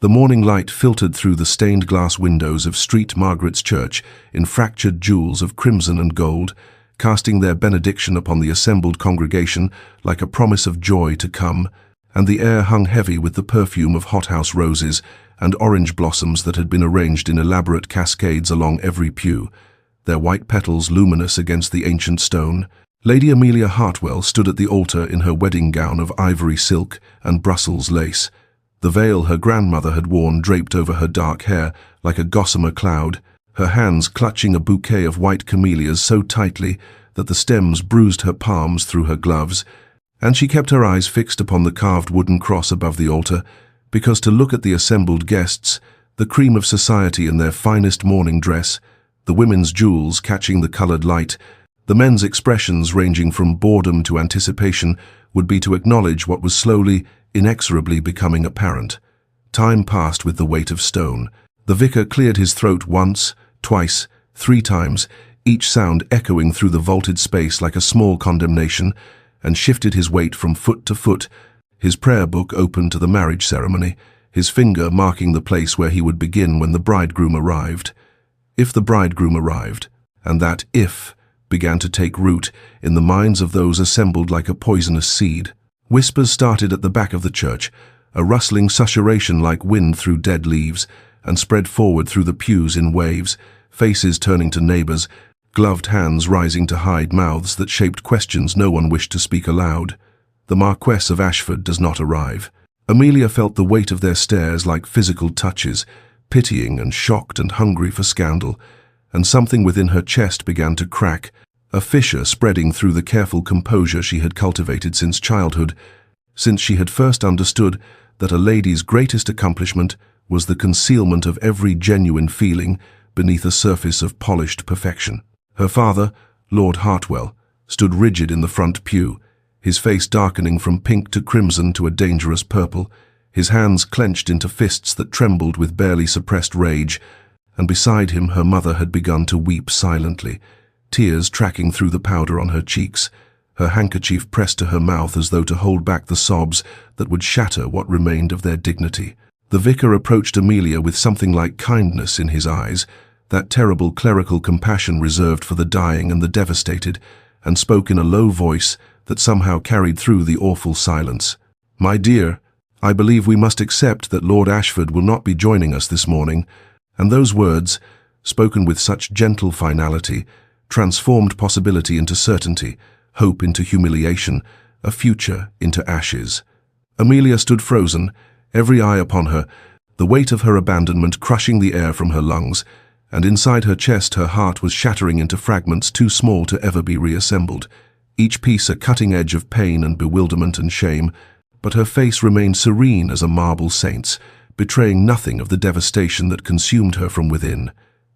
The morning light filtered through the stained glass windows of St. Margaret's Church in fractured jewels of crimson and gold, casting their benediction upon the assembled congregation like a promise of joy to come, and the air hung heavy with the perfume of hothouse roses and orange blossoms that had been arranged in elaborate cascades along every pew, their white petals luminous against the ancient stone. Lady Amelia Hartwell stood at the altar in her wedding gown of ivory silk and Brussels lace, the veil her grandmother had worn draped over her dark hair like a gossamer cloud, her hands clutching a bouquet of white camellias so tightly that the stems bruised her palms through her gloves, and she kept her eyes fixed upon the carved wooden cross above the altar, because to look at the assembled guests, the cream of society in their finest morning dress, the women's jewels catching the colored light, the men's expressions ranging from boredom to anticipation, would be to acknowledge what was slowly, inexorably becoming apparent. Time passed with the weight of stone. The vicar cleared his throat once, twice, 3 times, each sound echoing through the vaulted space like a small condemnation, and shifted his weight from foot to foot, his prayer book open to the marriage ceremony, his finger marking the place where he would begin when the bridegroom arrived. If the bridegroom arrived, and that "if" began to take root in the minds of those assembled like a poisonous seed. Whispers started at the back of the church, a rustling susurration like wind through dead leaves, and spread forward through the pews in waves, faces turning to neighbors, gloved hands rising to hide mouths that shaped questions no one wished to speak aloud. The Marquess of Ashford does not arrive. Amelia felt the weight of their stares like physical touches, pitying and shocked and hungry for scandal, and something within her chest began to crack, a fissure spreading through the careful composure she had cultivated since childhood, since she had first understood that a lady's greatest accomplishment was the concealment of every genuine feeling beneath a surface of polished perfection. Her father, Lord Hartwell, stood rigid in the front pew, his face darkening from pink to crimson to a dangerous purple, his hands clenched into fists that trembled with barely suppressed rage, and beside him her mother had begun to weep silently, tears tracking through the powder on her cheeks, her handkerchief pressed to her mouth as though to hold back the sobs that would shatter what remained of their dignity. The vicar approached Amelia with something like kindness in his eyes, that terrible clerical compassion reserved for the dying and the devastated, and spoke in a low voice that somehow carried through the awful silence. "My dear, I believe we must accept that Lord Ashford will not be joining us this morning," and those words, spoken with such gentle finality, transformed possibility into certainty, hope into humiliation, a future into ashes. Amelia stood frozen, every eye upon her, the weight of her abandonment crushing the air from her lungs, and inside her chest her heart was shattering into fragments too small to ever be reassembled, each piece a cutting edge of pain and bewilderment and shame, but her face remained serene as a marble saint's, betraying nothing of the devastation that consumed her from within.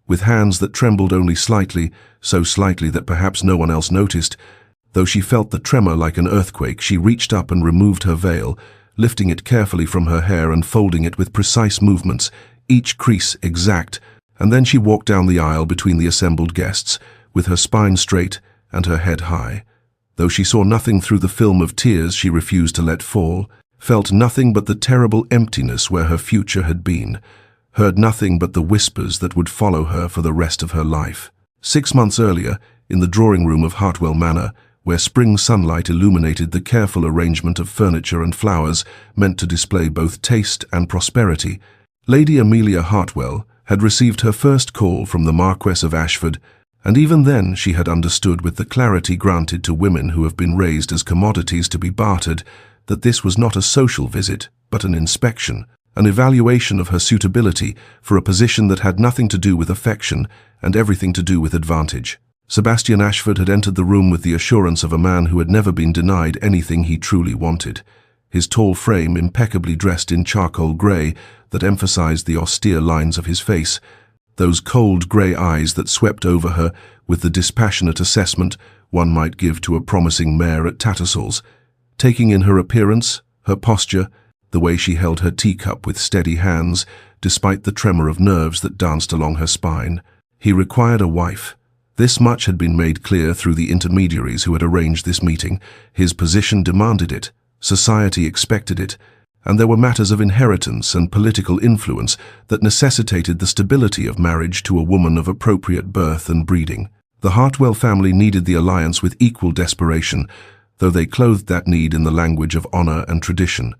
With hands that trembled only slightly, so slightly that perhaps no one else noticed, though she felt the tremor like an earthquake, she reached up and removed her veil, lifting it carefully from her hair and folding it with precise movements, each crease exact, and then she walked down the aisle between the assembled guests, with her spine straight and her head high. Though she saw nothing through the film of tears she refused to let fall, felt nothing but the terrible emptiness where her future had been, heard nothing but the whispers that would follow her for the rest of her life. 6 months earlier, in the drawing room of Hartwell Manor, where spring sunlight illuminated the careful arrangement of furniture and flowers meant to display both taste and prosperity, Lady Amelia Hartwell had received her first call from the Marquess of Ashford, and even then she had understood with the clarity granted to women who have been raised as commodities to be bartered that this was not a social visit, but an inspection, an evaluation of her suitability for a position that had nothing to do with affection and everything to do with advantage. Sebastian Ashford had entered the room with the assurance of a man who had never been denied anything he truly wanted. His tall frame impeccably dressed in charcoal grey that emphasized the austere lines of his face, those cold grey eyes that swept over her with the dispassionate assessment one might give to a promising mare at Tattersall's, taking in her appearance, her posture, the way she held her teacup with steady hands, despite the tremor of nerves that danced along her spine. He required a wife. This much had been made clear through the intermediaries who had arranged this meeting. His position demanded it, society expected it, and there were matters of inheritance and political influence that necessitated the stability of marriage to a woman of appropriate birth and breeding. The Hartwell family needed the alliance with equal desperation, though they clothed that need in the language of honor and tradition.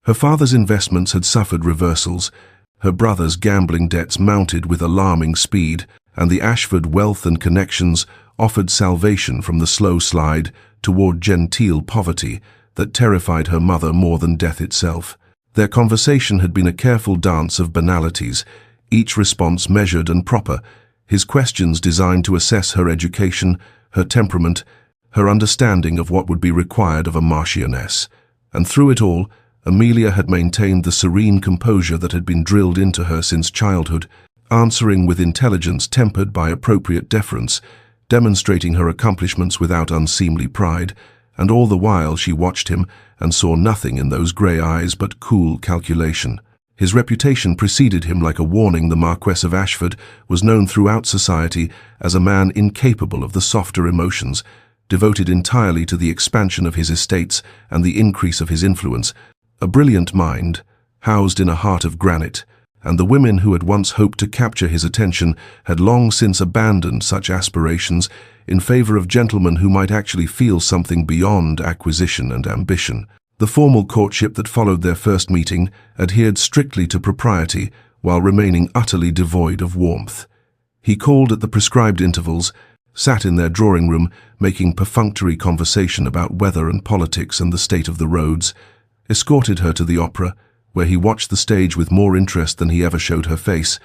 Her father's investments had suffered reversals, her brother's gambling debts mounted with alarming speed, and the Ashford wealth and connections offered salvation from the slow slide toward genteel poverty that terrified her mother more than death itself. Their conversation had been a careful dance of banalities, each response measured and proper, his questions designed to assess her education, her temperament, her understanding of what would be required of a marchioness. And through it all, Amelia had maintained the serene composure that had been drilled into her since childhood, answering with intelligence tempered by appropriate deference, demonstrating her accomplishments without unseemly pride, and all the while she watched him and saw nothing in those grey eyes but cool calculation. His reputation preceded him like a warning. The Marquess of Ashford was known throughout society as a man incapable of the softer emotions, devoted entirely to the expansion of his estates and the increase of his influence, a brilliant mind, housed in a heart of granite, and the women who had once hoped to capture his attention had long since abandoned such aspirations in favor of gentlemen who might actually feel something beyond acquisition and ambition. The formal courtship that followed their first meeting adhered strictly to propriety while remaining utterly devoid of warmth. He called at the prescribed intervals, sat in their drawing room making perfunctory conversation about weather and politics and the state of the roads, escorted her to the opera, where he watched the stage with more interest than he ever showed her face,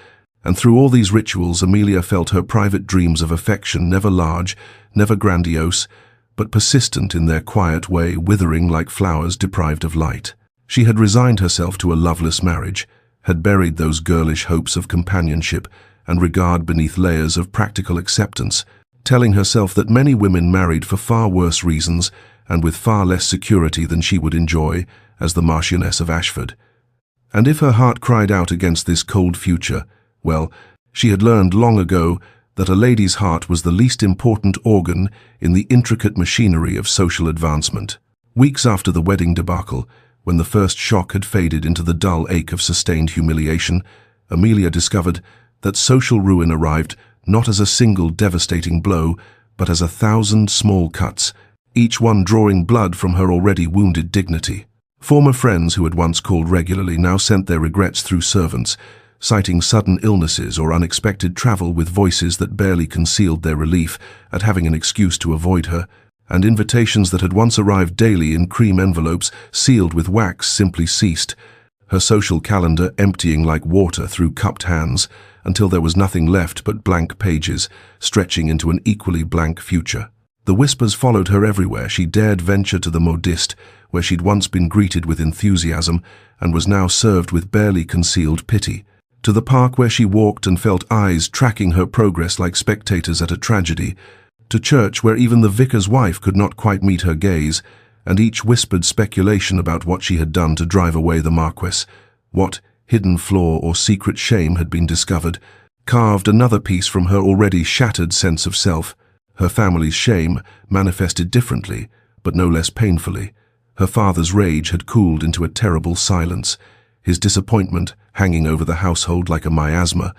and through all these rituals Amelia felt her private dreams of affection, never large, never grandiose, but persistent in their quiet way, withering like flowers deprived of light. She had resigned herself to a loveless marriage, had buried those girlish hopes of companionship and regard beneath layers of practical acceptance, telling herself that many women married for far worse reasons and with far less security than she would enjoy as the Marchioness of Ashford. And if her heart cried out against this cold future, well, she had learned long ago that a lady's heart was the least important organ in the intricate machinery of social advancement. Weeks after the wedding debacle, when the first shock had faded into the dull ache of sustained humiliation, Amelia discovered that social ruin arrived not as a single devastating blow, but as 1,000 small cuts, each one drawing blood from her already wounded dignity. Former friends who had once called regularly now sent their regrets through servants, citing sudden illnesses or unexpected travel with voices that barely concealed their relief at having an excuse to avoid her, and invitations that had once arrived daily in cream envelopes sealed with wax simply ceased, her social calendar emptying like water through cupped hands until there was nothing left but blank pages, stretching into an equally blank future. The whispers followed her everywhere. She dared venture to the modiste, where she'd once been greeted with enthusiasm and was now served with barely concealed pity, to the park where she walked and felt eyes tracking her progress like spectators at a tragedy, to church where even the vicar's wife could not quite meet her gaze, and each whispered speculation about what she had done to drive away the Marquess, what hidden flaw or secret shame had been discovered, carved another piece from her already shattered sense of self. Her family's shame manifested differently, but no less painfully. Her father's rage had cooled into a terrible silence, his disappointment hanging over the household like a miasma,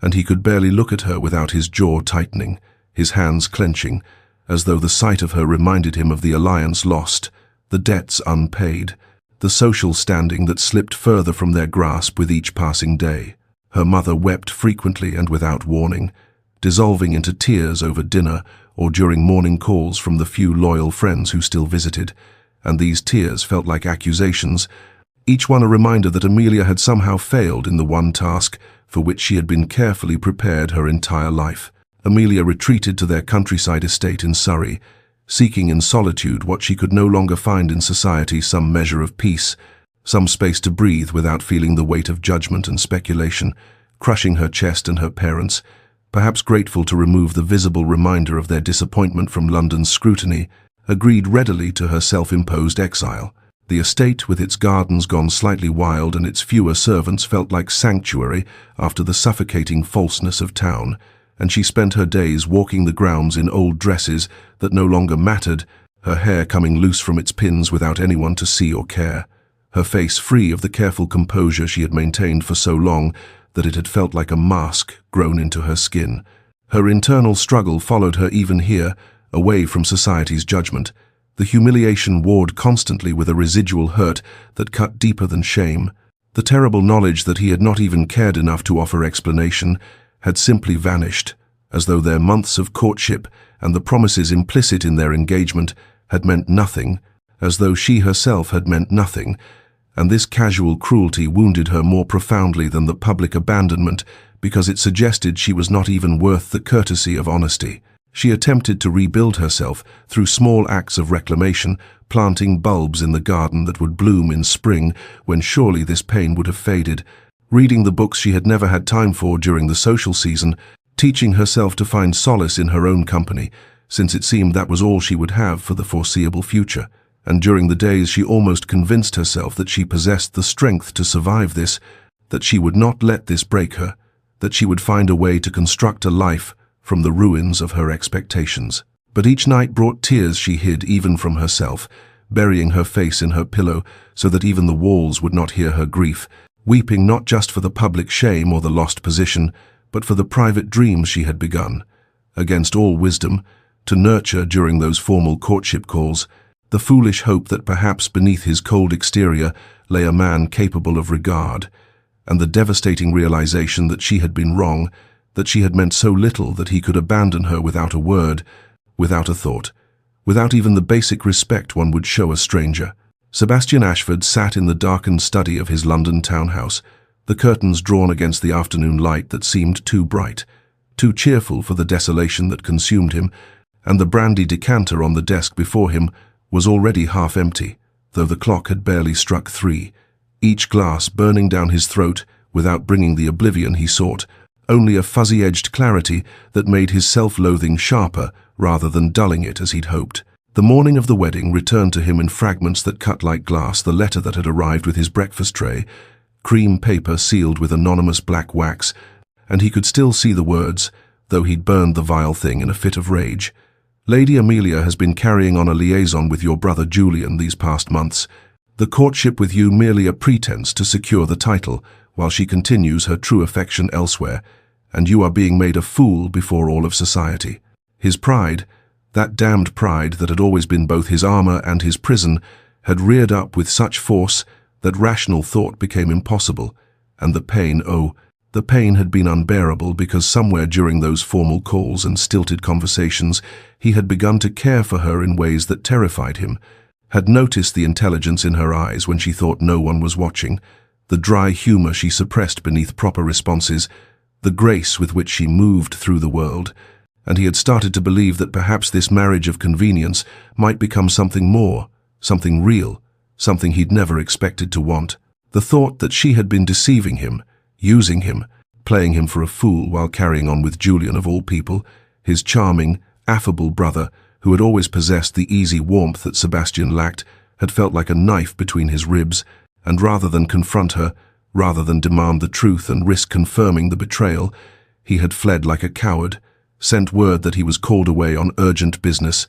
and he could barely look at her without his jaw tightening, his hands clenching, as though the sight of her reminded him of the alliance lost, the debts unpaid, the social standing that slipped further from their grasp with each passing day. Her mother wept frequently and without warning, dissolving into tears over dinner or during morning calls from the few loyal friends who still visited, and these tears felt like accusations, each one a reminder that Amelia had somehow failed in the one task for which she had been carefully prepared her entire life. Amelia retreated to their countryside estate in Surrey, seeking in solitude what she could no longer find in society, some measure of peace, some space to breathe without feeling the weight of judgment and speculation, crushing her chest and her parents, perhaps grateful to remove the visible reminder of their disappointment from London's scrutiny, agreed readily to her self-imposed exile. The estate, with its gardens gone slightly wild and its fewer servants, felt like sanctuary after the suffocating falseness of town, and she spent her days walking the grounds in old dresses that no longer mattered, her hair coming loose from its pins without anyone to see or care. her face free of the careful composure she had maintained for so long that it had felt like a mask grown into her skin. Her internal struggle followed her even here, away from society's judgment. The humiliation warred constantly with a residual hurt that cut deeper than shame. The terrible knowledge that he had not even cared enough to offer explanation had simply vanished, as though their months of courtship and the promises implicit in their engagement had meant nothing, as though she herself had meant nothing, and this casual cruelty wounded her more profoundly than the public abandonment because it suggested she was not even worth the courtesy of honesty. She attempted to rebuild herself through small acts of reclamation, planting bulbs in the garden that would bloom in spring when surely this pain would have faded, reading the books she had never had time for during the social season, teaching herself to find solace in her own company, since it seemed that was all she would have for the foreseeable future. And during the days she almost convinced herself that she possessed the strength to survive this, that she would not let this break her, that she would find a way to construct a life from the ruins of her expectations. But each night brought tears she hid even from herself, burying her face in her pillow so that even the walls would not hear her grief, weeping not just for the public shame or the lost position, but for the private dreams she had begun, against all wisdom, to nurture during those formal courtship calls, the foolish hope that perhaps beneath his cold exterior lay a man capable of regard, and the devastating realization that she had been wrong, that she had meant so little that he could abandon her without a word, without a thought, without even the basic respect one would show a stranger. Sebastian Ashford sat in the darkened study of his London townhouse, the curtains drawn against the afternoon light that seemed too bright, too cheerful for the desolation that consumed him, and the brandy decanter on the desk before him was already half empty, though the clock had barely struck 3, each glass burning down his throat without bringing the oblivion he sought, only a fuzzy-edged clarity that made his self-loathing sharper rather than dulling it as he'd hoped. The morning of the wedding returned to him in fragments that cut like glass the letter that had arrived with his breakfast tray, cream paper sealed with anonymous black wax, and he could still see the words, though he'd burned the vile thing in a fit of rage. Lady Amelia has been carrying on a liaison with your brother Julian these past months. The courtship with you merely a pretense to secure the title, while she continues her true affection elsewhere, and you are being made a fool before all of society. His pride, that damned pride that had always been both his armor and his prison, had reared up with such force that rational thought became impossible, and the pain, the pain had been unbearable because somewhere during those formal calls and stilted conversations he had begun to care for her in ways that terrified him, had noticed the intelligence in her eyes when she thought no one was watching, the dry humor she suppressed beneath proper responses, the grace with which she moved through the world, and he had started to believe that perhaps this marriage of convenience might become something more, something real, something he'd never expected to want. The thought that she had been deceiving him, using him, playing him for a fool while carrying on with Julian of all people, his charming, affable brother, who had always possessed the easy warmth that Sebastian lacked, had felt like a knife between his ribs, and rather than confront her, rather than demand the truth and risk confirming the betrayal, he had fled like a coward, sent word that he was called away on urgent business,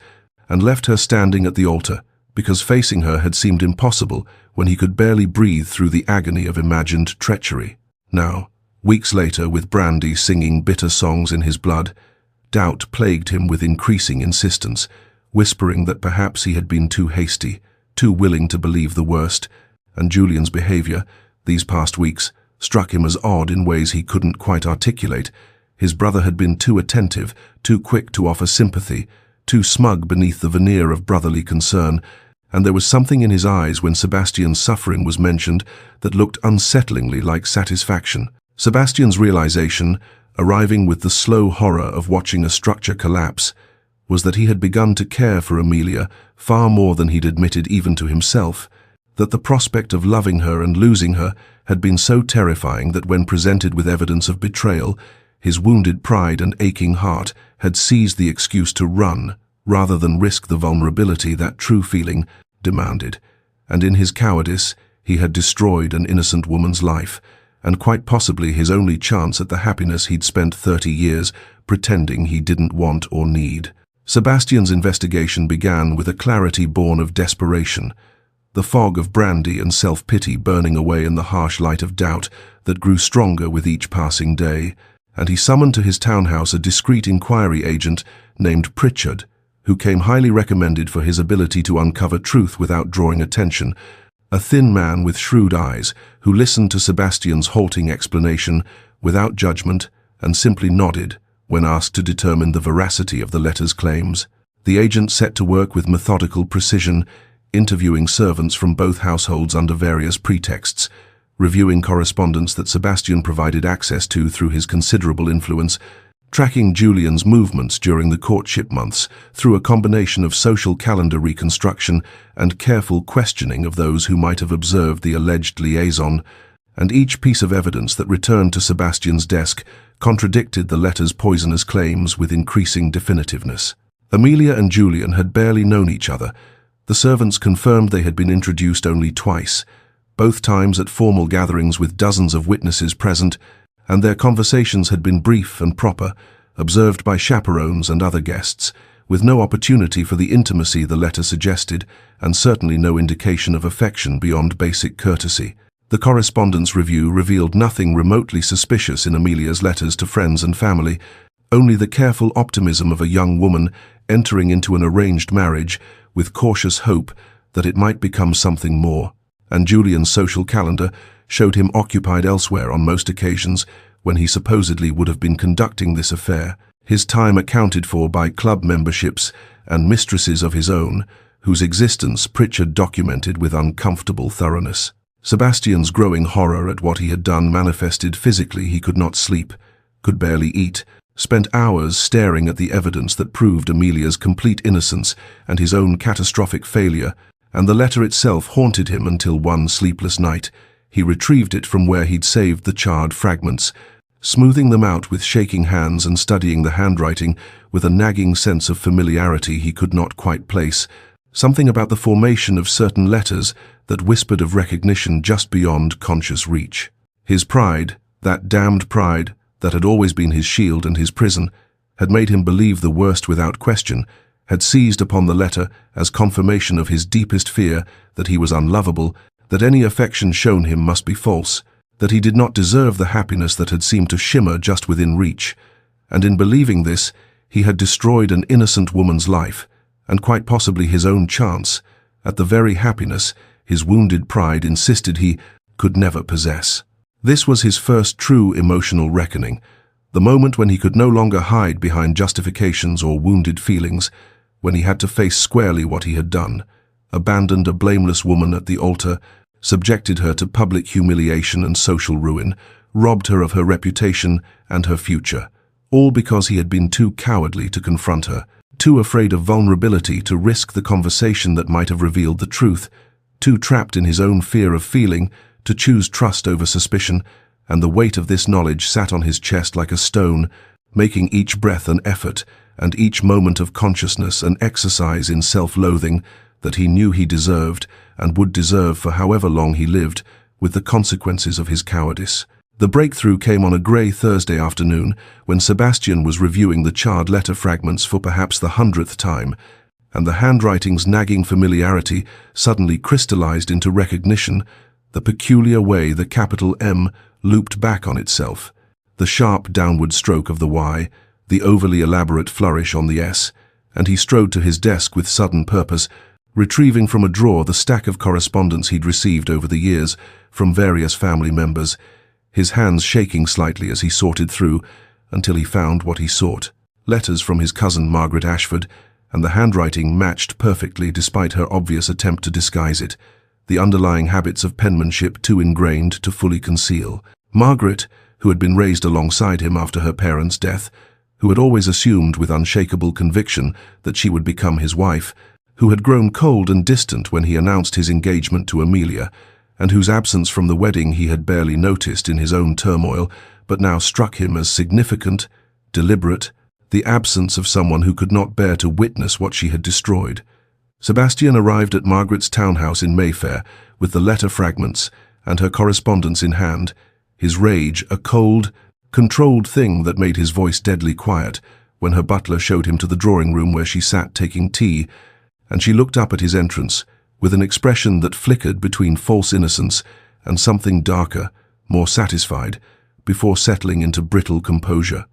and left her standing at the altar, because facing her had seemed impossible when he could barely breathe through the agony of imagined treachery. Now, weeks later, with brandy singing bitter songs in his blood, doubt plagued him with increasing insistence, whispering that perhaps he had been too hasty, too willing to believe the worst, and Julian's behavior, these past weeks, struck him as odd in ways he couldn't quite articulate. His brother had been too attentive, too quick to offer sympathy, too smug beneath the veneer of brotherly concern, and there was something in his eyes when Sebastian's suffering was mentioned that looked unsettlingly like satisfaction. Sebastian's realization, arriving with the slow horror of watching a structure collapse, was that he had begun to care for Amelia far more than he'd admitted even to himself, that the prospect of loving her and losing her had been so terrifying that when presented with evidence of betrayal, his wounded pride and aching heart had seized the excuse to run rather than risk the vulnerability that true feeling demanded, and in his cowardice he had destroyed an innocent woman's life, and quite possibly his only chance at the happiness he'd spent 30 years pretending he didn't want or need. Sebastian's investigation began with a clarity born of desperation. the fog of brandy and self-pity burning away in the harsh light of doubt that grew stronger with each passing day, and he summoned to his townhouse a discreet inquiry agent named Pritchard, who came highly recommended for his ability to uncover truth without drawing attention, a thin man with shrewd eyes who listened to Sebastian's halting explanation without judgment and simply nodded when asked to determine the veracity of the letter's claims. The agent set to work with methodical precision, interviewing servants from both households under various pretexts, reviewing correspondence that Sebastian provided access to through his considerable influence, tracking Julian's movements during the courtship months through a combination of social calendar reconstruction and careful questioning of those who might have observed the alleged liaison, and each piece of evidence that returned to Sebastian's desk contradicted the letter's poisonous claims with increasing definitiveness. Amelia and Julian had barely known each other. The servants confirmed they had been introduced only twice, both times at formal gatherings with dozens of witnesses present, and their conversations had been brief and proper, observed by chaperones and other guests, with no opportunity for the intimacy the letter suggested, and certainly no indication of affection beyond basic courtesy. The correspondence review revealed nothing remotely suspicious in Amelia's letters to friends and family, only the careful optimism of a young woman entering into an arranged marriage with cautious hope that it might become something more. And Julian's social calendar showed him occupied elsewhere on most occasions when he supposedly would have been conducting this affair, his time accounted for by club memberships and mistresses of his own, whose existence Pritchard documented with uncomfortable thoroughness. Sebastian's growing horror at what he had done manifested physically. He could not sleep, could barely eat, spent hours staring at the evidence that proved Amelia's complete innocence and his own catastrophic failure, and the letter itself haunted him until one sleepless night he retrieved it from where he'd saved the charred fragments, smoothing them out with shaking hands and studying the handwriting with a nagging sense of familiarity he could not quite place, something about the formation of certain letters that whispered of recognition just beyond conscious reach. His pride, that damned pride that had always been his shield and his prison, had made him believe the worst without question, had seized upon the letter as confirmation of his deepest fear that he was unlovable, that any affection shown him must be false, that he did not deserve the happiness that had seemed to shimmer just within reach. And in believing this, he had destroyed an innocent woman's life, and quite possibly his own chance, at the very happiness his wounded pride insisted he could never possess. This was his first true emotional reckoning, the moment when he could no longer hide behind justifications or wounded feelings, when he had to face squarely what he had done, abandoned a blameless woman at the altar, subjected her to public humiliation and social ruin, robbed her of her reputation and her future, all because he had been too cowardly to confront her, too afraid of vulnerability to risk the conversation that might have revealed the truth, too trapped in his own fear of feeling to choose trust over suspicion, and the weight of this knowledge sat on his chest like a stone, making each breath an effort and each moment of consciousness an exercise in self-loathing that he knew he deserved and would deserve for however long he lived, with the consequences of his cowardice. The breakthrough came on a grey Thursday afternoon when Sebastian was reviewing the charred letter fragments for perhaps the 100th time, and the handwriting's nagging familiarity suddenly crystallized into recognition, the peculiar way the capital M looped back on itself, the sharp downward stroke of the Y, the overly elaborate flourish on the S, and he strode to his desk with sudden purpose, retrieving from a drawer the stack of correspondence he'd received over the years from various family members, his hands shaking slightly as he sorted through until he found what he sought. Letters from his cousin Margaret Ashford, and the handwriting matched perfectly despite her obvious attempt to disguise it, the underlying habits of penmanship too ingrained to fully conceal. Margaret, who had been raised alongside him after her parents' death, who had always assumed with unshakable conviction that she would become his wife, who had grown cold and distant when he announced his engagement to Amelia, and whose absence from the wedding he had barely noticed in his own turmoil, but now struck him as significant, deliberate, the absence of someone who could not bear to witness what she had destroyed. Sebastian arrived at Margaret's townhouse in Mayfair with the letter fragments and her correspondence in hand, his rage a cold, controlled thing that made his voice deadly quiet when her butler showed him to the drawing room where she sat taking tea, and she looked up at his entrance, with an expression that flickered between false innocence and something darker, more satisfied, before settling into brittle composure.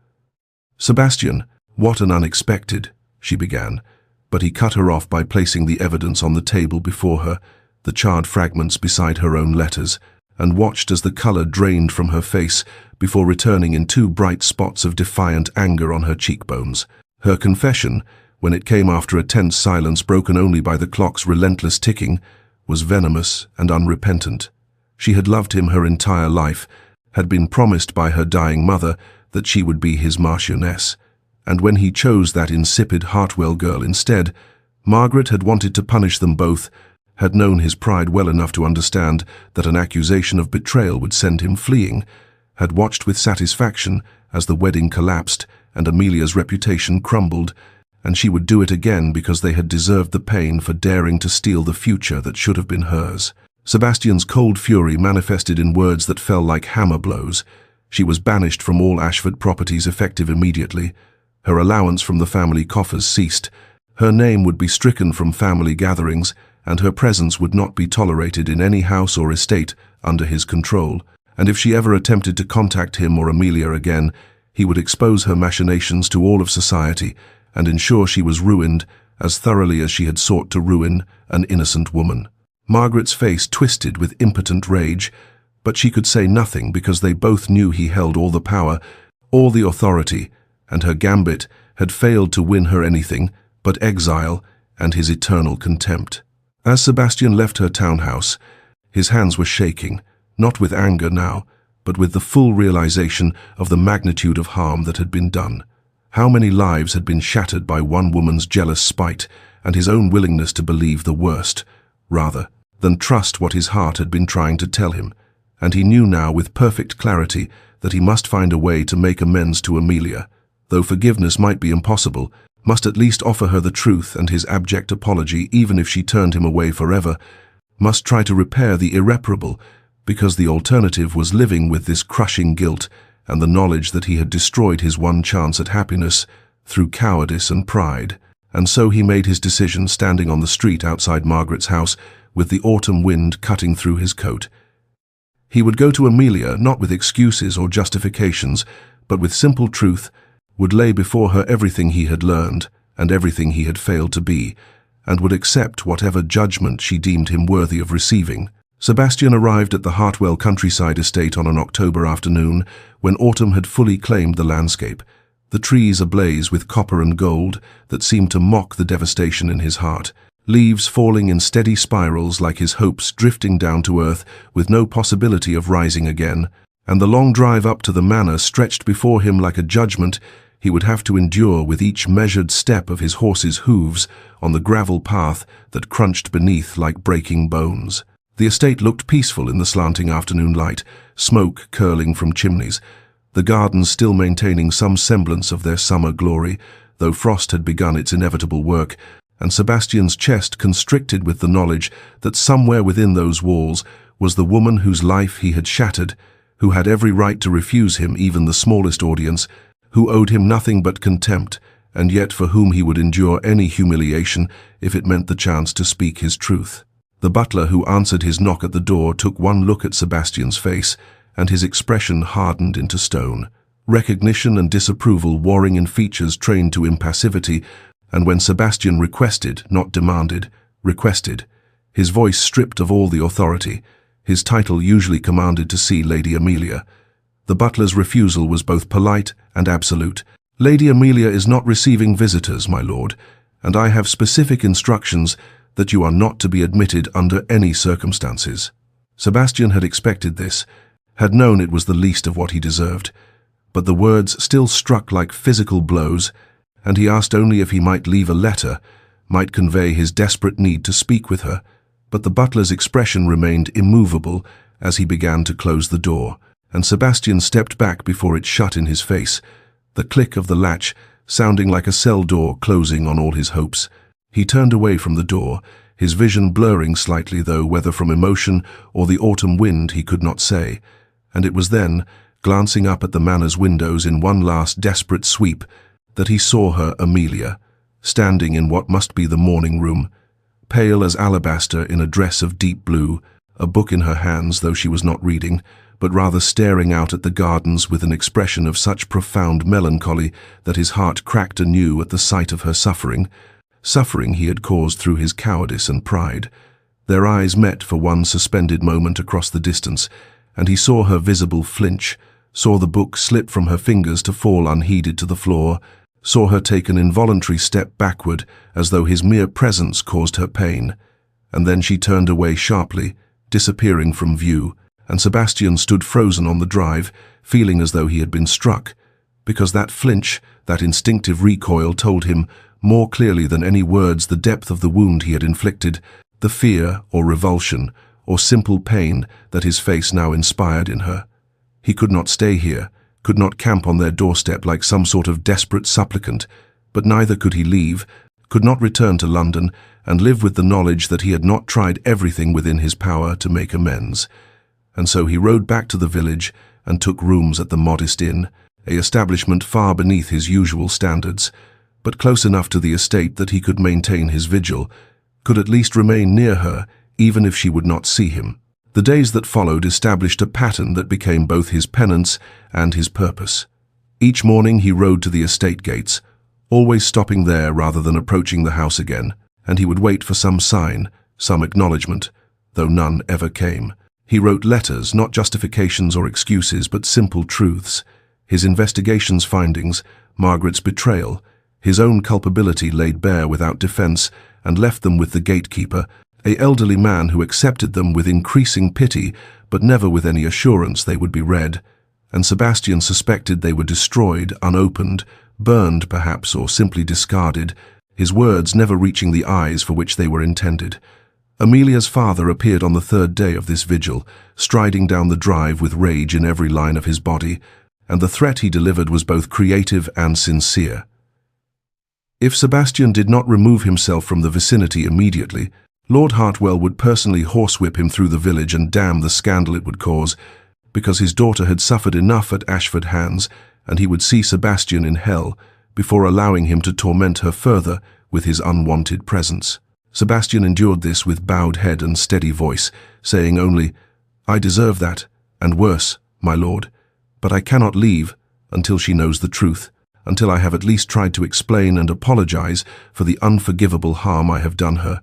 "Sebastian, what an unexpected," she began, but he cut her off by placing the evidence on the table before her, the charred fragments beside her own letters, and watched as the color drained from her face before returning in two bright spots of defiant anger on her cheekbones. Her confession, when it came after a tense silence broken only by the clock's relentless ticking, was venomous and unrepentant. She had loved him her entire life, had been promised by her dying mother that she would be his marchioness, and when he chose that insipid Hartwell girl instead, Margaret had wanted to punish them both, had known his pride well enough to understand that an accusation of betrayal would send him fleeing, had watched with satisfaction as the wedding collapsed and Amelia's reputation crumbled, and she would do it again because they had deserved the pain for daring to steal the future that should have been hers. Sebastian's cold fury manifested in words that fell like hammer blows. She was banished from all Ashford properties effective immediately. Her allowance from the family coffers ceased. Her name would be stricken from family gatherings, and her presence would not be tolerated in any house or estate under his control. And if she ever attempted to contact him or Amelia again, he would expose her machinations to all of society and ensure she was ruined as thoroughly as she had sought to ruin an innocent woman. Margaret's face twisted with impotent rage, but she could say nothing because they both knew he held all the power, all the authority, and her gambit had failed to win her anything but exile and his eternal contempt. As Sebastian left her townhouse, his hands were shaking, not with anger now, but with the full realization of the magnitude of harm that had been done. How many lives had been shattered by one woman's jealous spite and his own willingness to believe the worst, rather than trust what his heart had been trying to tell him, and he knew now with perfect clarity that he must find a way to make amends to Amelia, though forgiveness might be impossible, must at least offer her the truth and his abject apology even if she turned him away forever, must try to repair the irreparable, because the alternative was living with this crushing guilt and the knowledge that he had destroyed his one chance at happiness through cowardice and pride. And so he made his decision standing on the street outside Margaret's house with the autumn wind cutting through his coat. He would go to Amelia not with excuses or justifications, but with simple truth, would lay before her everything he had learned and everything he had failed to be, and would accept whatever judgment she deemed him worthy of receiving. Sebastian arrived at the Hartwell countryside estate on an October afternoon when autumn had fully claimed the landscape, the trees ablaze with copper and gold that seemed to mock the devastation in his heart, leaves falling in steady spirals like his hopes drifting down to earth with no possibility of rising again, and the long drive up to the manor stretched before him like a judgment he would have to endure with each measured step of his horse's hooves on the gravel path that crunched beneath like breaking bones. The estate looked peaceful in the slanting afternoon light, smoke curling from chimneys, the gardens still maintaining some semblance of their summer glory, though frost had begun its inevitable work, and Sebastian's chest constricted with the knowledge that somewhere within those walls was the woman whose life he had shattered, who had every right to refuse him even the smallest audience, who owed him nothing but contempt, and yet for whom he would endure any humiliation if it meant the chance to speak his truth. The butler who answered his knock at the door took one look at Sebastian's face, and his expression hardened into stone. Recognition and disapproval warring in features trained to impassivity, and when Sebastian requested, not demanded, requested, his voice stripped of all the authority, his title usually commanded to see Lady Amelia. The butler's refusal was both polite and absolute. "Lady Amelia is not receiving visitors, my lord, and I have specific instructions that you are not to be admitted under any circumstances." Sebastian had expected this, had known it was the least of what he deserved, but the words still struck like physical blows, and he asked only if he might leave a letter, might convey his desperate need to speak with her, but the butler's expression remained immovable as he began to close the door, and Sebastian stepped back before it shut in his face, the click of the latch sounding like a cell door closing on all his hopes. He turned away from the door, his vision blurring slightly though, whether from emotion or the autumn wind he could not say, and it was then, glancing up at the manor's windows in one last desperate sweep, that he saw her, Amelia, standing in what must be the morning room, pale as alabaster in a dress of deep blue, a book in her hands, though she was not reading, but rather staring out at the gardens with an expression of such profound melancholy that his heart cracked anew at the sight of her suffering he had caused through his cowardice and pride. Their eyes met for one suspended moment across the distance, and he saw her visible flinch, saw the book slip from her fingers to fall unheeded to the floor, saw her take an involuntary step backward as though his mere presence caused her pain. And then she turned away sharply, disappearing from view, and Sebastian stood frozen on the drive, feeling as though he had been struck, because that flinch, that instinctive recoil told him, more clearly than any words, the depth of the wound he had inflicted, the fear or revulsion or simple pain that his face now inspired in her. He could not stay here, could not camp on their doorstep like some sort of desperate supplicant, but neither could he leave, could not return to London and live with the knowledge that he had not tried everything within his power to make amends. And so he rode back to the village and took rooms at the modest inn, an establishment far beneath his usual standards, but close enough to the estate that he could maintain his vigil, could at least remain near her, even if she would not see him. The days that followed established a pattern that became both his penance and his purpose. Each morning he rode to the estate gates, always stopping there rather than approaching the house again, and he would wait for some sign, some acknowledgement, though none ever came. He wrote letters, not justifications or excuses, but simple truths. His investigation's findings, Margaret's betrayal, his own culpability laid bare without defense, and left them with the gatekeeper, an elderly man who accepted them with increasing pity, but never with any assurance they would be read. And Sebastian suspected they were destroyed, unopened, burned perhaps, or simply discarded, his words never reaching the eyes for which they were intended. Amelia's father appeared on the third day of this vigil, striding down the drive with rage in every line of his body, and the threat he delivered was both creative and sincere. If Sebastian did not remove himself from the vicinity immediately, Lord Hartwell would personally horsewhip him through the village and damn the scandal it would cause, because his daughter had suffered enough at Ashford hands, and he would see Sebastian in hell before allowing him to torment her further with his unwanted presence. Sebastian endured this with bowed head and steady voice, saying only, "I deserve that, and worse, my lord, but I cannot leave until she knows the truth, until I have at least tried to explain and apologize for the unforgivable harm I have done her."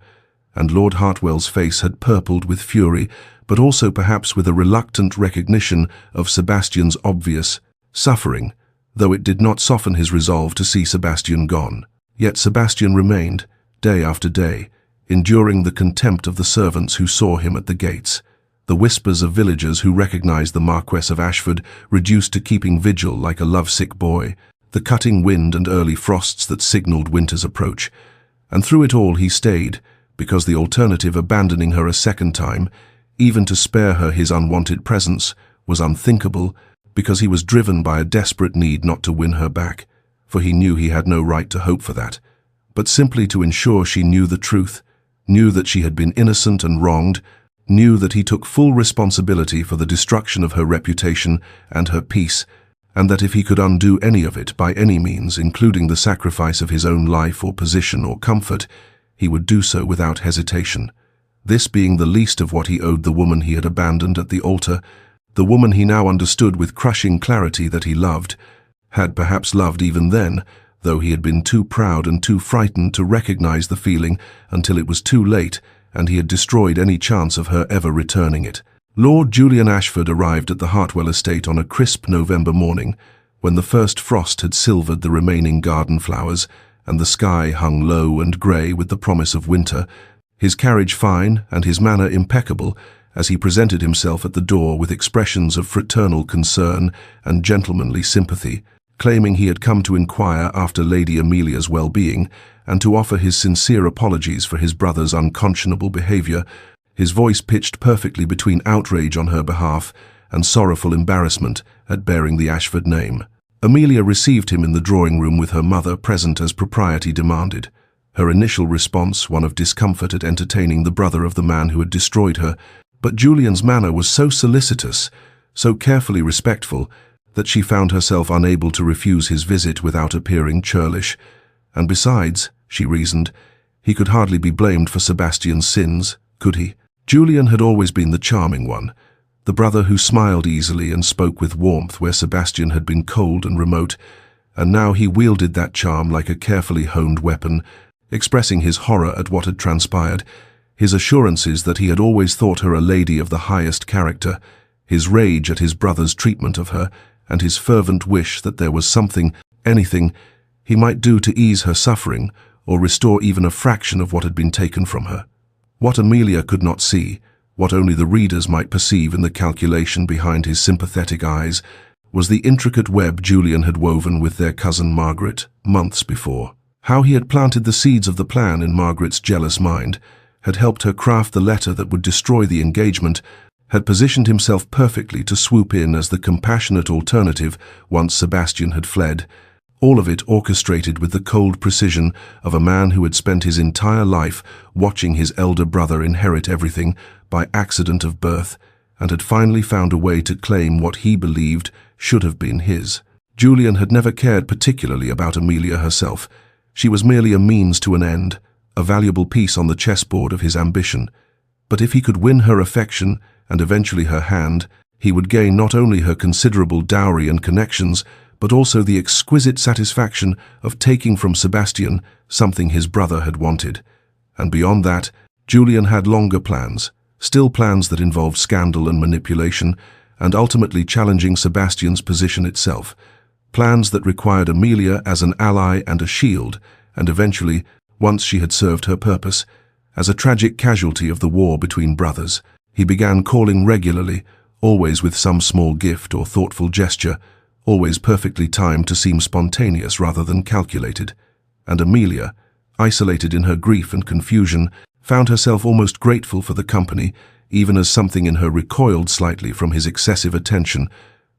And Lord Hartwell's face had purpled with fury, but also perhaps with a reluctant recognition of Sebastian's obvious suffering, though it did not soften his resolve to see Sebastian gone. Yet Sebastian remained, day after day, enduring the contempt of the servants who saw him at the gates, the whispers of villagers who recognized the Marquess of Ashford reduced to keeping vigil like a lovesick boy, the cutting wind and early frosts that signaled winter's approach. And through it all he stayed, because the alternative, abandoning her a second time, even to spare her his unwanted presence, was unthinkable, because he was driven by a desperate need not to win her back, for he knew he had no right to hope for that, but simply to ensure she knew the truth, knew that she had been innocent and wronged, knew that he took full responsibility for the destruction of her reputation and her peace, and that if he could undo any of it by any means, including the sacrifice of his own life or position or comfort, he would do so without hesitation. This being the least of what he owed the woman he had abandoned at the altar, the woman he now understood with crushing clarity that he loved, had perhaps loved even then, though he had been too proud and too frightened to recognize the feeling until it was too late and he had destroyed any chance of her ever returning it. Lord Julian Ashford arrived at the Hartwell estate on a crisp November morning, when the first frost had silvered the remaining garden flowers and the sky hung low and grey with the promise of winter, his carriage fine and his manner impeccable as he presented himself at the door with expressions of fraternal concern and gentlemanly sympathy, claiming he had come to inquire after Lady Amelia's well-being and to offer his sincere apologies for his brother's unconscionable behaviour, his voice pitched perfectly between outrage on her behalf and sorrowful embarrassment at bearing the Ashford name. Amelia received him in the drawing-room with her mother present as propriety demanded. Her initial response, one of discomfort at entertaining the brother of the man who had destroyed her, but Julian's manner was so solicitous, so carefully respectful, that she found herself unable to refuse his visit without appearing churlish. And besides, she reasoned, He could hardly be blamed for Sebastian's sins, could he? Julian had always been the charming one, the brother who smiled easily and spoke with warmth where Sebastian had been cold and remote, and now he wielded that charm like a carefully honed weapon, expressing his horror at what had transpired, his assurances that he had always thought her a lady of the highest character, his rage at his brother's treatment of her, and his fervent wish that there was something, anything, he might do to ease her suffering or restore even a fraction of what had been taken from her. What Amelia could not see, what only the readers might perceive in the calculation behind his sympathetic eyes, was the intricate web Julian had woven with their cousin Margaret months before. How he had planted the seeds of the plan in Margaret's jealous mind, had helped her craft the letter that would destroy the engagement, had positioned himself perfectly to swoop in as the compassionate alternative once Sebastian had fled, all of it orchestrated with the cold precision of a man who had spent his entire life watching his elder brother inherit everything by accident of birth, and had finally found a way to claim what he believed should have been his. Julian had never cared particularly about Amelia herself. She was merely a means to an end, a valuable piece on the chessboard of his ambition. But if he could win her affection and eventually her hand, he would gain not only her considerable dowry and connections, but also the exquisite satisfaction of taking from Sebastian something his brother had wanted. And beyond that, Julian had longer plans, still plans that involved scandal and manipulation, and ultimately challenging Sebastian's position itself. Plans that required Amelia as an ally and a shield, and eventually, once she had served her purpose, as a tragic casualty of the war between brothers. He began calling regularly, always with some small gift or thoughtful gesture, always perfectly timed to seem spontaneous rather than calculated. And Amelia, isolated in her grief and confusion, found herself almost grateful for the company, even as something in her recoiled slightly from his excessive attention,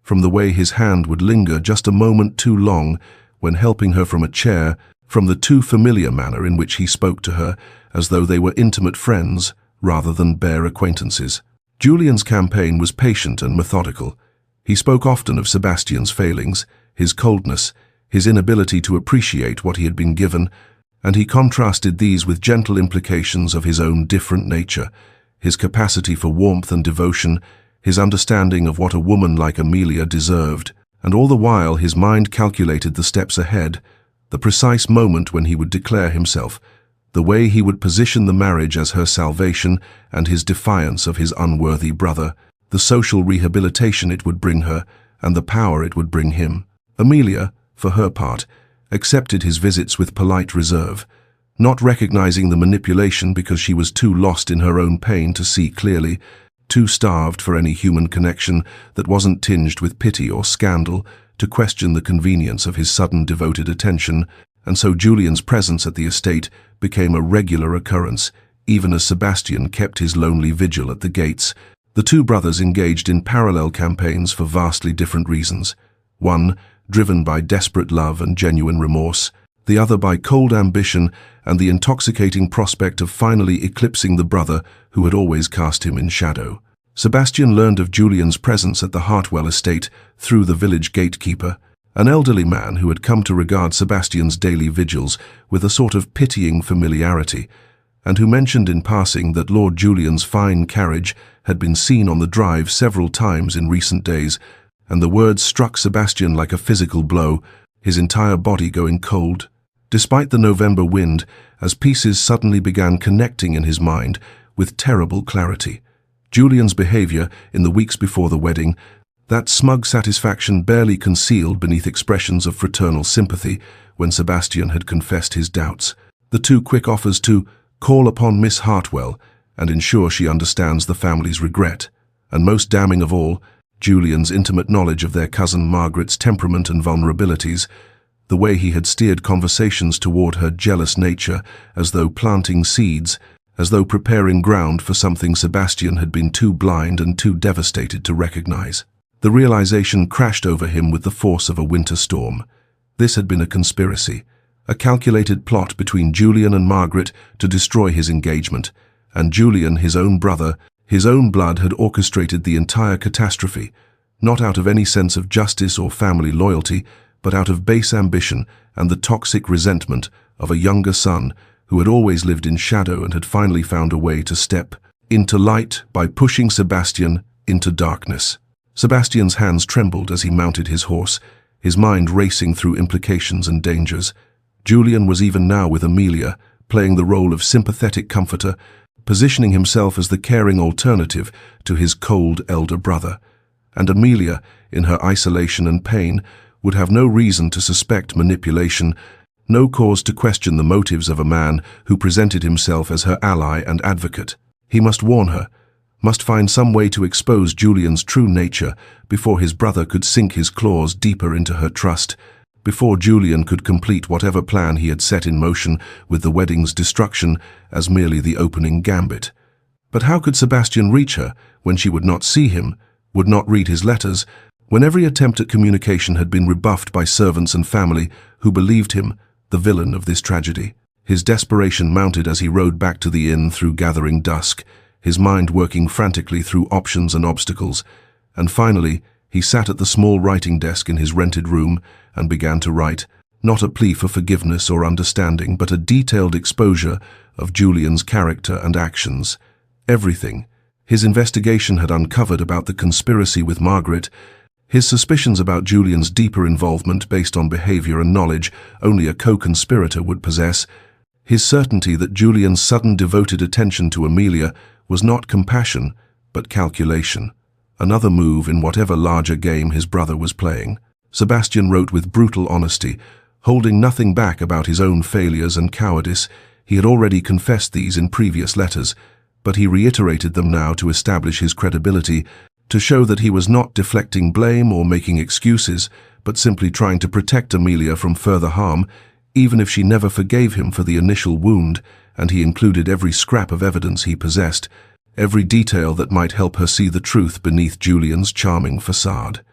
from the way his hand would linger just a moment too long when helping her from a chair, from the too familiar manner in which he spoke to her, as though they were intimate friends rather than bare acquaintances. Julian's campaign was patient and methodical. He spoke often of Sebastian's failings, his coldness, his inability to appreciate what he had been given, and he contrasted these with gentle implications of his own different nature, his capacity for warmth and devotion, his understanding of what a woman like Amelia deserved, and all the while his mind calculated the steps ahead, the precise moment when he would declare himself, the way he would position the marriage as her salvation and his defiance of his unworthy brother, the social rehabilitation it would bring her, and the power it would bring him. Amelia, for her part, accepted his visits with polite reserve, not recognizing the manipulation because she was too lost in her own pain to see clearly, too starved for any human connection that wasn't tinged with pity or scandal to question the convenience of his sudden devoted attention, and so Julian's presence at the estate became a regular occurrence, even as Sebastian kept his lonely vigil at the gates. The two brothers engaged in parallel campaigns for vastly different reasons. One, driven by desperate love and genuine remorse, the other by cold ambition and the intoxicating prospect of finally eclipsing the brother who had always cast him in shadow. Sebastian learned of Julian's presence at the Hartwell estate through the village gatekeeper, an elderly man who had come to regard Sebastian's daily vigils with a sort of pitying familiarity, and who mentioned in passing that Lord Julian's fine carriage had been seen on the drive several times in recent days, and the words struck Sebastian like a physical blow, his entire body going cold. Despite the November wind, as pieces suddenly began connecting in his mind with terrible clarity. Julian's behavior in the weeks before the wedding, that smug satisfaction barely concealed beneath expressions of fraternal sympathy when Sebastian had confessed his doubts. The two quick offers to call upon Miss Hartwell and ensure she understands the family's regret, and most damning of all, Julian's intimate knowledge of their cousin Margaret's temperament and vulnerabilities, the way he had steered conversations toward her jealous nature as though planting seeds, as though preparing ground for something Sebastian had been too blind and too devastated to recognize. The realization crashed over him with the force of a winter storm. This had been a conspiracy, a calculated plot between Julian and Margaret to destroy his engagement, and Julian, his own brother, his own blood, had orchestrated the entire catastrophe, not out of any sense of justice or family loyalty, but out of base ambition and the toxic resentment of a younger son who had always lived in shadow and had finally found a way to step into light by pushing Sebastian into darkness. Sebastian's hands trembled as he mounted his horse, his mind racing through implications and dangers. Julian was even now with Amelia, playing the role of sympathetic comforter, positioning himself as the caring alternative to his cold elder brother. And Amelia, in her isolation and pain, would have no reason to suspect manipulation, no cause to question the motives of a man who presented himself as her ally and advocate. He must warn her, must find some way to expose Julian's true nature before his brother could sink his claws deeper into her trust, before Julian could complete whatever plan he had set in motion with the wedding's destruction as merely the opening gambit. But how could Sebastian reach her when she would not see him, would not read his letters, when every attempt at communication had been rebuffed by servants and family who believed him the villain of this tragedy? His desperation mounted as he rode back to the inn through gathering dusk, his mind working frantically through options and obstacles, and finally he sat at the small writing desk in his rented room and began to write, not a plea for forgiveness or understanding, but a detailed exposure of Julian's character and actions. Everything his investigation had uncovered about the conspiracy with Margaret, his suspicions about Julian's deeper involvement based on behavior and knowledge only a co-conspirator would possess, his certainty that Julian's sudden devoted attention to Amelia was not compassion, but calculation, another move in whatever larger game his brother was playing. Sebastian wrote with brutal honesty, holding nothing back about his own failures and cowardice. He had already confessed these in previous letters, but he reiterated them now to establish his credibility, to show that he was not deflecting blame or making excuses, but simply trying to protect Amelia from further harm, even if she never forgave him for the initial wound, and he included every scrap of evidence he possessed, every detail that might help her see the truth beneath Julian's charming facade.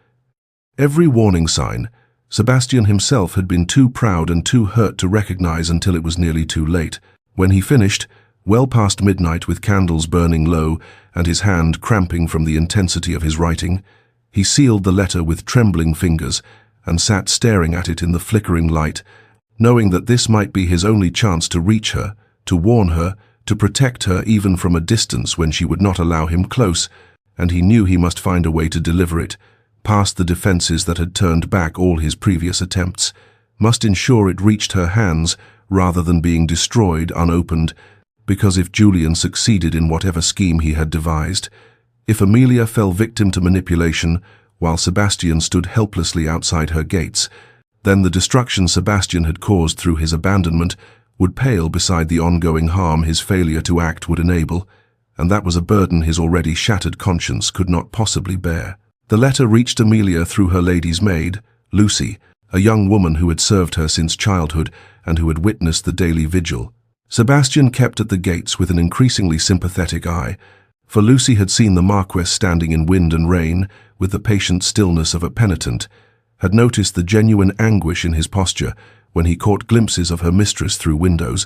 Every warning sign Sebastian himself had been too proud and too hurt to recognize until it was nearly too late. When he finished, well past midnight with candles burning low and his hand cramping from the intensity of his writing, he sealed the letter with trembling fingers and sat staring at it in the flickering light, knowing that this might be his only chance to reach her, to warn her, to protect her even from a distance when she would not allow him close, and he knew he must find a way to deliver it, past the defenses that had turned back all his previous attempts, must ensure it reached her hands rather than being destroyed unopened, because if Julian succeeded in whatever scheme he had devised, if Amelia fell victim to manipulation while Sebastian stood helplessly outside her gates, then the destruction Sebastian had caused through his abandonment would pale beside the ongoing harm his failure to act would enable, and that was a burden his already shattered conscience could not possibly bear. The letter reached Amelia through her lady's maid, Lucy, a young woman who had served her since childhood and who had witnessed the daily vigil. Sebastian kept at the gates with an increasingly sympathetic eye, for Lucy had seen the Marquess standing in wind and rain with the patient stillness of a penitent, had noticed the genuine anguish in his posture when he caught glimpses of her mistress through windows,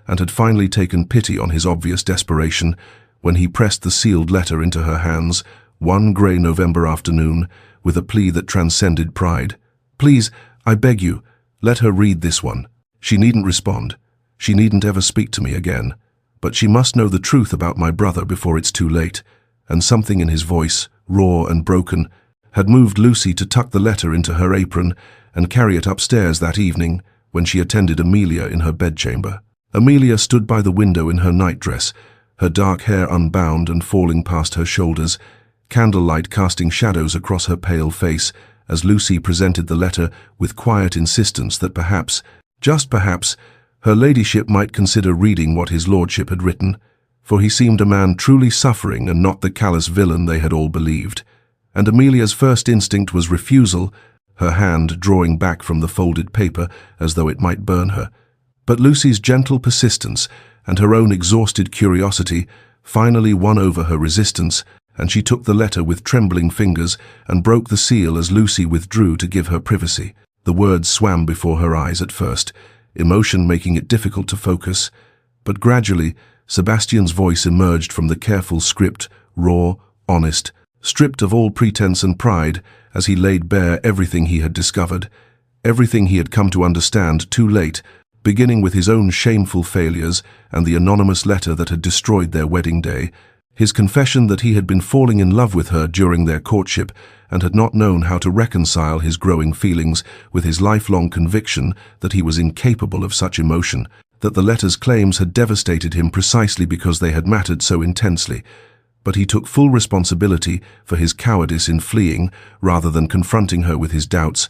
and had finally taken pity on his obvious desperation when he pressed the sealed letter into her hands one grey November afternoon with a plea that transcended pride. "Please, I beg you, let her read this one. She needn't respond. She needn't ever speak to me again. But she must know the truth about my brother before it's too late." And something in his voice, raw and broken, had moved Lucy to tuck the letter into her apron and carry it upstairs that evening when she attended Amelia in her bedchamber. Amelia stood by the window in her nightdress, her dark hair unbound and falling past her shoulders, candlelight casting shadows across her pale face as Lucy presented the letter with quiet insistence that perhaps, just perhaps, her ladyship might consider reading what his lordship had written, for he seemed a man truly suffering and not the callous villain they had all believed. And Amelia's first instinct was refusal, her hand drawing back from the folded paper as though it might burn her. But Lucy's gentle persistence and her own exhausted curiosity finally won over her resistance, and she took the letter with trembling fingers and broke the seal as Lucy withdrew to give her privacy. The words swam before her eyes at first, emotion making it difficult to focus, but gradually Sebastian's voice emerged from the careful script, raw, honest, stripped of all pretense and pride, as he laid bare everything he had discovered, everything he had come to understand too late, beginning with his own shameful failures and the anonymous letter that had destroyed their wedding day, his confession that he had been falling in love with her during their courtship and had not known how to reconcile his growing feelings with his lifelong conviction that he was incapable of such emotion, that the letter's claims had devastated him precisely because they had mattered so intensely. But he took full responsibility for his cowardice in fleeing rather than confronting her with his doubts,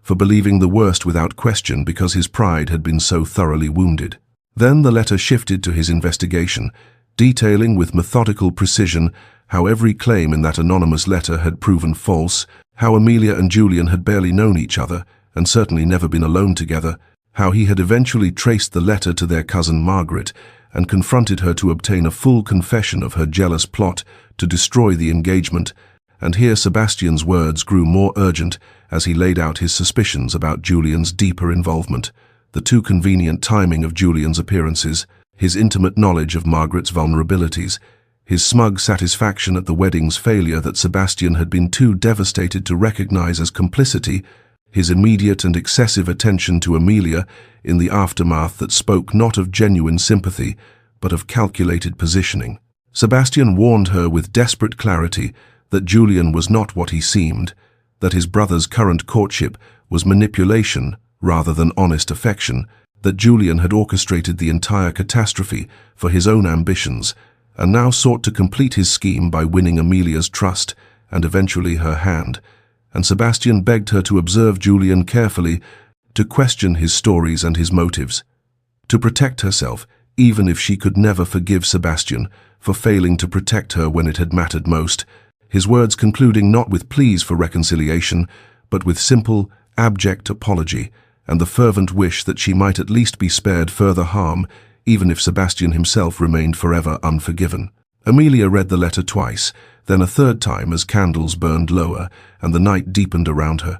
for believing the worst without question because his pride had been so thoroughly wounded. Then the letter shifted to his investigation, detailing with methodical precision how every claim in that anonymous letter had proven false, how Amelia and Julian had barely known each other, and certainly never been alone together, how he had eventually traced the letter to their cousin Margaret and confronted her to obtain a full confession of her jealous plot to destroy the engagement. And here Sebastian's words grew more urgent as he laid out his suspicions about Julian's deeper involvement, the too convenient timing of Julian's appearances, his intimate knowledge of Margaret's vulnerabilities, his smug satisfaction at the wedding's failure that Sebastian had been too devastated to recognize as complicity, his immediate and excessive attention to Amelia in the aftermath that spoke not of genuine sympathy, but of calculated positioning. Sebastian warned her with desperate clarity that Julian was not what he seemed, that his brother's current courtship was manipulation rather than honest affection, that Julian had orchestrated the entire catastrophe for his own ambitions, and now sought to complete his scheme by winning Amelia's trust and eventually her hand. And Sebastian begged her to observe Julian carefully, to question his stories and his motives, to protect herself, even if she could never forgive Sebastian for failing to protect her when it had mattered most, his words concluding not with pleas for reconciliation, but with simple, abject apology, and the fervent wish that she might at least be spared further harm, even if Sebastian himself remained forever unforgiven. Amelia read the letter twice, then a third time as candles burned lower and the night deepened around her.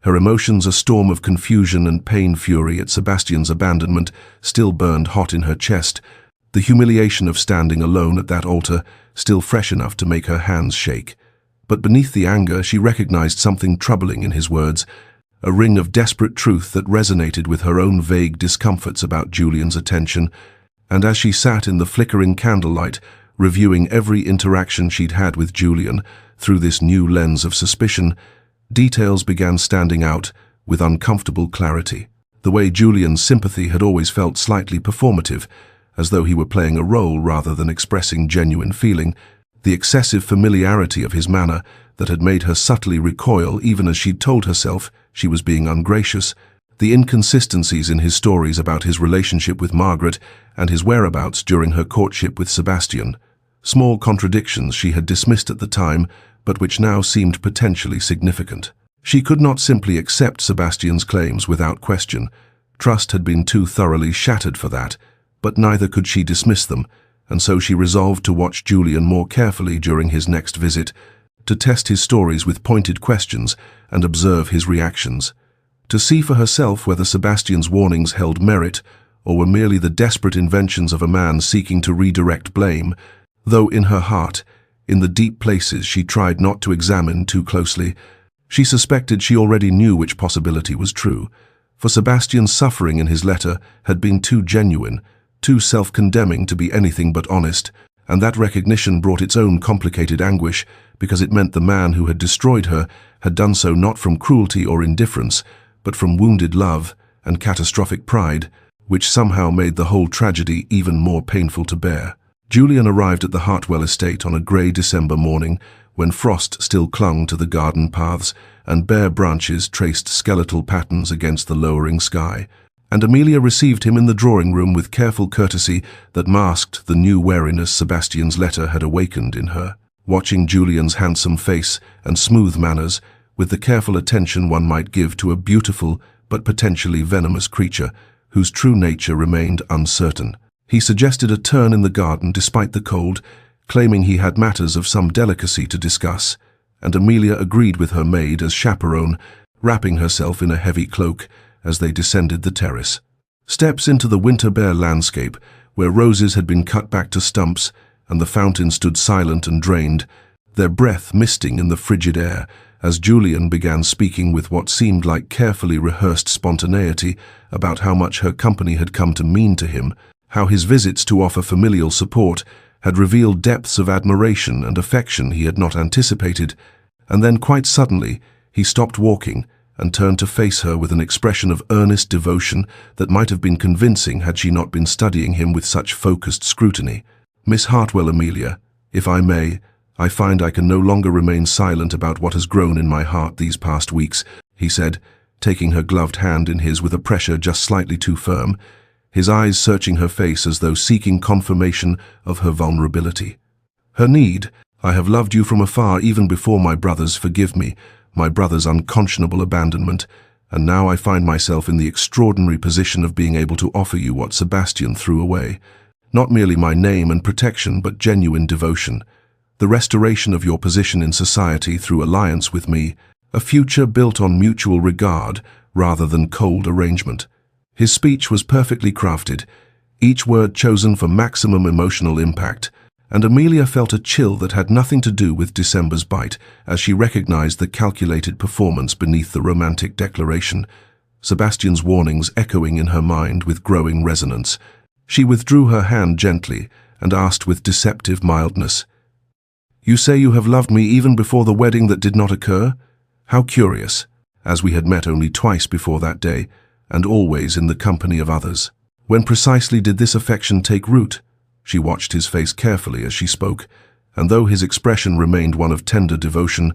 Her emotions, a storm of confusion and pain-fury at Sebastian's abandonment, still burned hot in her chest, the humiliation of standing alone at that altar still fresh enough to make her hands shake. But beneath the anger she recognized something troubling in his words, a ring of desperate truth that resonated with her own vague discomforts about Julian's attention, and as she sat in the flickering candlelight, reviewing every interaction she'd had with Julian through this new lens of suspicion, details began standing out with uncomfortable clarity. The way Julian's sympathy had always felt slightly performative, as though he were playing a role rather than expressing genuine feeling, the excessive familiarity of his manner that had made her subtly recoil even as she'd told herself she was being ungracious, the inconsistencies in his stories about his relationship with Margaret and his whereabouts during her courtship with Sebastian, small contradictions she had dismissed at the time but which now seemed potentially significant. She could not simply accept Sebastian's claims without question. Trust had been too thoroughly shattered for that, but neither could she dismiss them, and so she resolved to watch Julian more carefully during his next visit, to test his stories with pointed questions and observe his reactions, to see for herself whether Sebastian's warnings held merit or were merely the desperate inventions of a man seeking to redirect blame, though in her heart, in the deep places she tried not to examine too closely, she suspected she already knew which possibility was true, for Sebastian's suffering in his letter had been too genuine, too self-condemning to be anything but honest, and that recognition brought its own complicated anguish because it meant the man who had destroyed her had done so not from cruelty or indifference, but from wounded love and catastrophic pride, which somehow made the whole tragedy even more painful to bear. Julian arrived at the Hartwell estate on a grey December morning when frost still clung to the garden paths and bare branches traced skeletal patterns against the lowering sky, and Amelia received him in the drawing room with careful courtesy that masked the new wariness Sebastian's letter had awakened in her. Watching Julian's handsome face and smooth manners with the careful attention one might give to a beautiful but potentially venomous creature whose true nature remained uncertain, he suggested a turn in the garden despite the cold, claiming he had matters of some delicacy to discuss, and Amelia agreed with her maid as chaperone, wrapping herself in a heavy cloak as they descended the terrace. Steps into the winter-bare landscape, where roses had been cut back to stumps and the fountain stood silent and drained, their breath misting in the frigid air, as Julian began speaking with what seemed like carefully rehearsed spontaneity about how much her company had come to mean to him, how his visits to offer familial support had revealed depths of admiration and affection he had not anticipated, and then quite suddenly he stopped walking and turned to face her with an expression of earnest devotion that might have been convincing had she not been studying him with such focused scrutiny. "Miss Hartwell, Amelia, if I may, I find I can no longer remain silent about what has grown in my heart these past weeks," he said, taking her gloved hand in his with a pressure just slightly too firm, his eyes searching her face as though seeking confirmation of her vulnerability. Her need, "I have loved you from afar even before my brother's, forgive me, my brother's unconscionable abandonment, and now I find myself in the extraordinary position of being able to offer you what Sebastian threw away. Not merely my name and protection, but genuine devotion. The restoration of your position in society through alliance with me, a future built on mutual regard rather than cold arrangement." His speech was perfectly crafted, each word chosen for maximum emotional impact, and Amelia felt a chill that had nothing to do with December's bite as she recognized the calculated performance beneath the romantic declaration, Sebastian's warnings echoing in her mind with growing resonance. She withdrew her hand gently and asked with deceptive mildness, "You say you have loved me even before the wedding that did not occur? How curious, as we had met only twice before that day, and always in the company of others. When precisely did this affection take root?" She watched his face carefully as she spoke, and though his expression remained one of tender devotion,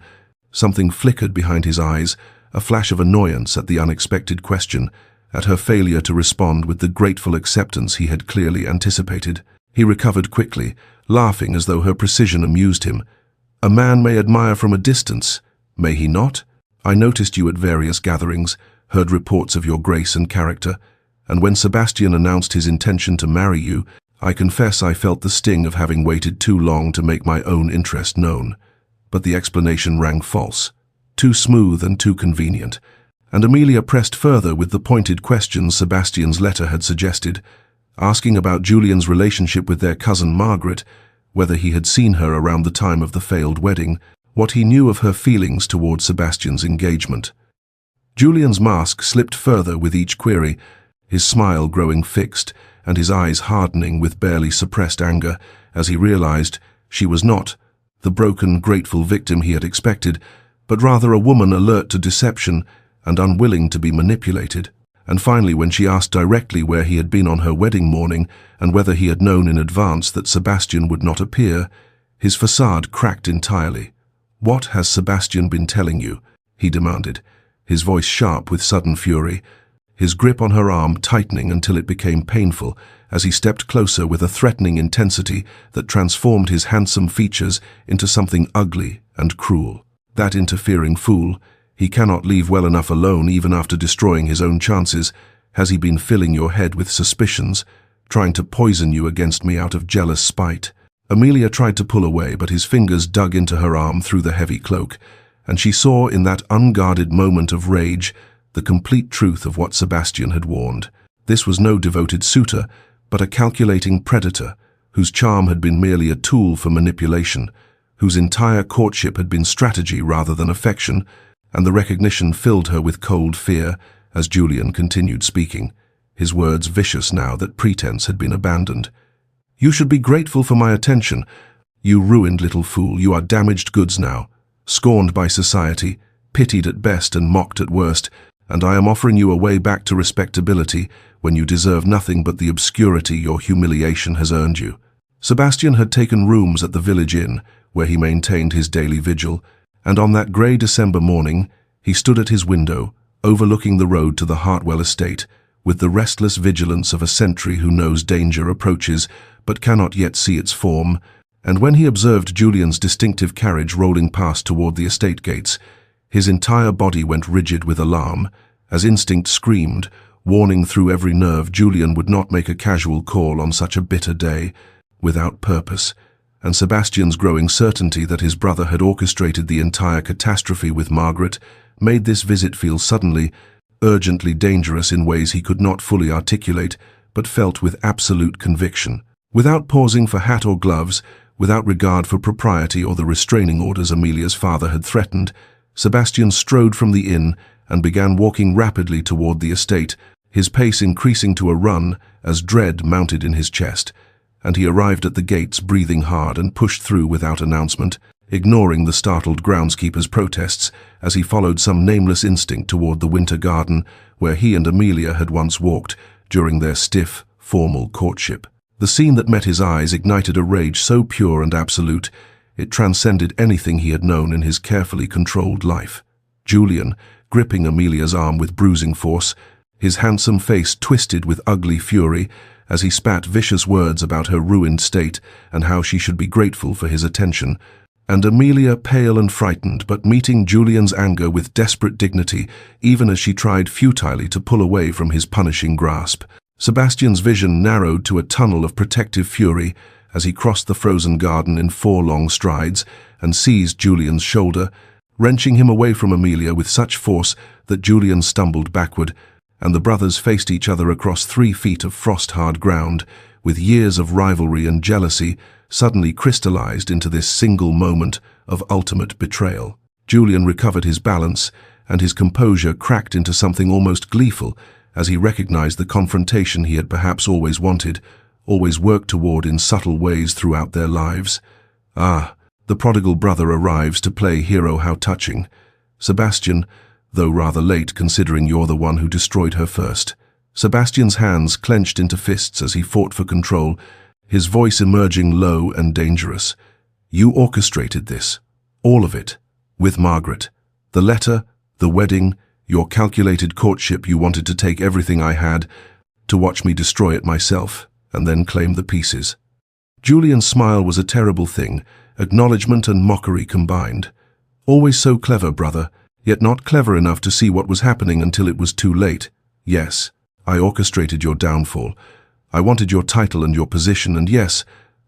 something flickered behind his eyes, a flash of annoyance at the unexpected question, at her failure to respond with the grateful acceptance he had clearly anticipated. He recovered quickly, laughing as though her precision amused him. "A man may admire from a distance, may he not? I noticed you at various gatherings, heard reports of your grace and character, and when Sebastian announced his intention to marry you, I confess I felt the sting of having waited too long to make my own interest known." But the explanation rang false, too smooth and too convenient, and Amelia pressed further with the pointed questions Sebastian's letter had suggested, asking about Julian's relationship with their cousin Margaret, whether he had seen her around the time of the failed wedding, what he knew of her feelings toward Sebastian's engagement. Julian's mask slipped further with each query, his smile growing fixed and his eyes hardening with barely suppressed anger as he realized she was not the broken, grateful victim he had expected, but rather a woman alert to deception and unwilling to be manipulated. And finally, when she asked directly where he had been on her wedding morning and whether he had known in advance that Sebastian would not appear, his facade cracked entirely. "What has Sebastian been telling you?" he demanded, his voice sharp with sudden fury, his grip on her arm tightening until it became painful as he stepped closer with a threatening intensity that transformed his handsome features into something ugly and cruel. "That interfering fool, he cannot leave well enough alone even after destroying his own chances. Has he been filling your head with suspicions, trying to poison you against me out of jealous spite?" Amelia tried to pull away, but his fingers dug into her arm through the heavy cloak, and she saw in that unguarded moment of rage the complete truth of what Sebastian had warned. This was no devoted suitor, but a calculating predator, whose charm had been merely a tool for manipulation, whose entire courtship had been strategy rather than affection, and the recognition filled her with cold fear as Julian continued speaking, his words vicious now that pretense had been abandoned. "You should be grateful for my attention. You ruined little fool, you are damaged goods now, scorned by society, pitied at best and mocked at worst, and I am offering you a way back to respectability when you deserve nothing but the obscurity your humiliation has earned you." Sebastian had taken rooms at the village inn, where he maintained his daily vigil, and on that grey December morning he stood at his window, overlooking the road to the Hartwell estate, with the restless vigilance of a sentry who knows danger approaches but cannot yet see its form, and when he observed Julian's distinctive carriage rolling past toward the estate gates, his entire body went rigid with alarm, as instinct screamed, warning through every nerve Julian would not make a casual call on such a bitter day, without purpose, and Sebastian's growing certainty that his brother had orchestrated the entire catastrophe with Margaret made this visit feel suddenly, urgently dangerous in ways he could not fully articulate, but felt with absolute conviction. Without pausing for hat or gloves, without regard for propriety or the restraining orders Amelia's father had threatened, Sebastian strode from the inn and began walking rapidly toward the estate, his pace increasing to a run as dread mounted in his chest, and he arrived at the gates breathing hard and pushed through without announcement, ignoring the startled groundskeeper's protests as he followed some nameless instinct toward the winter garden where he and Amelia had once walked during their stiff, formal courtship. The scene that met his eyes ignited a rage so pure and absolute, it transcended anything he had known in his carefully controlled life. Julian, gripping Amelia's arm with bruising force, his handsome face twisted with ugly fury as he spat vicious words about her ruined state and how she should be grateful for his attention, and Amelia, pale and frightened, but meeting Julian's anger with desperate dignity, even as she tried futilely to pull away from his punishing grasp. Sebastian's vision narrowed to a tunnel of protective fury as he crossed the frozen garden in 4 long strides and seized Julian's shoulder, wrenching him away from Amelia with such force that Julian stumbled backward, and the brothers faced each other across 3 feet of frost-hard ground, with years of rivalry and jealousy suddenly crystallized into this single moment of ultimate betrayal. Julian recovered his balance, and his composure cracked into something almost gleeful as he recognized the confrontation he had perhaps always wanted, always worked toward in subtle ways throughout their lives. Ah, the prodigal brother arrives to play hero. How touching. Sebastian, though rather late considering you're the one who destroyed her first. Sebastian's hands clenched into fists as he fought for control, his voice emerging low and dangerous. You orchestrated this. All of it. With Margaret. The letter, the wedding, your calculated courtship. You wanted to take everything I had, to watch me destroy it myself, and then claim the pieces. Julian's smile was a terrible thing, acknowledgement and mockery combined. Always so clever, brother, yet not clever enough to see what was happening until it was too late. Yes, I orchestrated your downfall. I wanted your title and your position, and yes,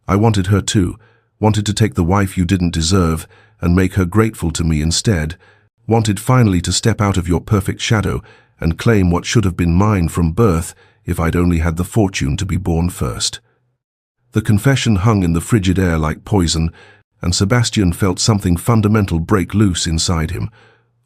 I wanted her too. Wanted to take the wife you didn't deserve and make her grateful to me instead. Wanted finally to step out of your perfect shadow and claim what should have been mine from birth if I'd only had the fortune to be born first. The confession hung in the frigid air like poison, and Sebastian felt something fundamental break loose inside him.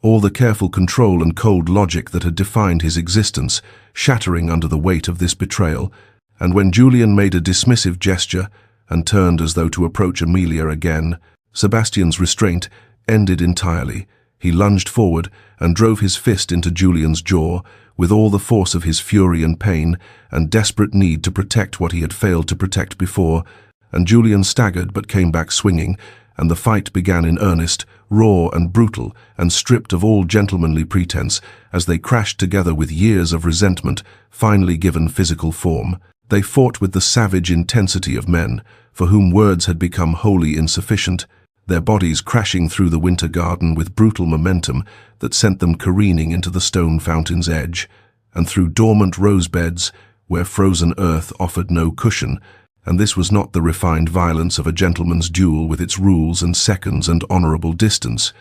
All the careful control and cold logic that had defined his existence shattering under the weight of this betrayal, and when Julian made a dismissive gesture and turned as though to approach Amelia again, Sebastian's restraint ended entirely. He lunged forward and drove his fist into Julian's jaw with all the force of his fury and pain and desperate need to protect what he had failed to protect before, and Julian staggered but came back swinging, and the fight began in earnest, raw and brutal, and stripped of all gentlemanly pretense as they crashed together with years of resentment finally given physical form. They fought with the savage intensity of men, for whom words had become wholly insufficient, their bodies crashing through the winter garden with brutal momentum that sent them careening into the stone fountain's edge, and through dormant rose beds where frozen earth offered no cushion, and this was not the refined violence of a gentleman's duel with its rules and seconds and honorable distance,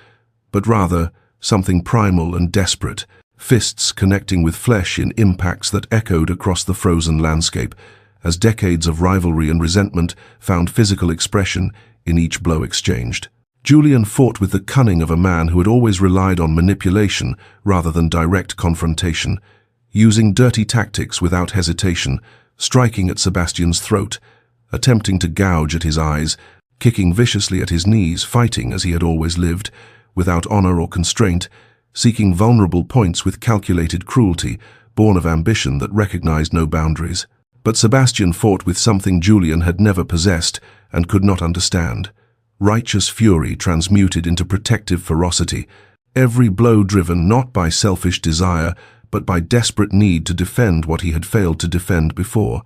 but rather something primal and desperate, fists connecting with flesh in impacts that echoed across the frozen landscape, as decades of rivalry and resentment found physical expression in each blow exchanged. Julian fought with the cunning of a man who had always relied on manipulation rather than direct confrontation, using dirty tactics without hesitation, striking at Sebastian's throat, attempting to gouge at his eyes, kicking viciously at his knees, fighting as he had always lived, without honor or constraint, seeking vulnerable points with calculated cruelty, born of ambition that recognized no boundaries. But Sebastian fought with something Julian had never possessed and could not understand. Righteous fury transmuted into protective ferocity, every blow driven not by selfish desire, but by desperate need to defend what he had failed to defend before,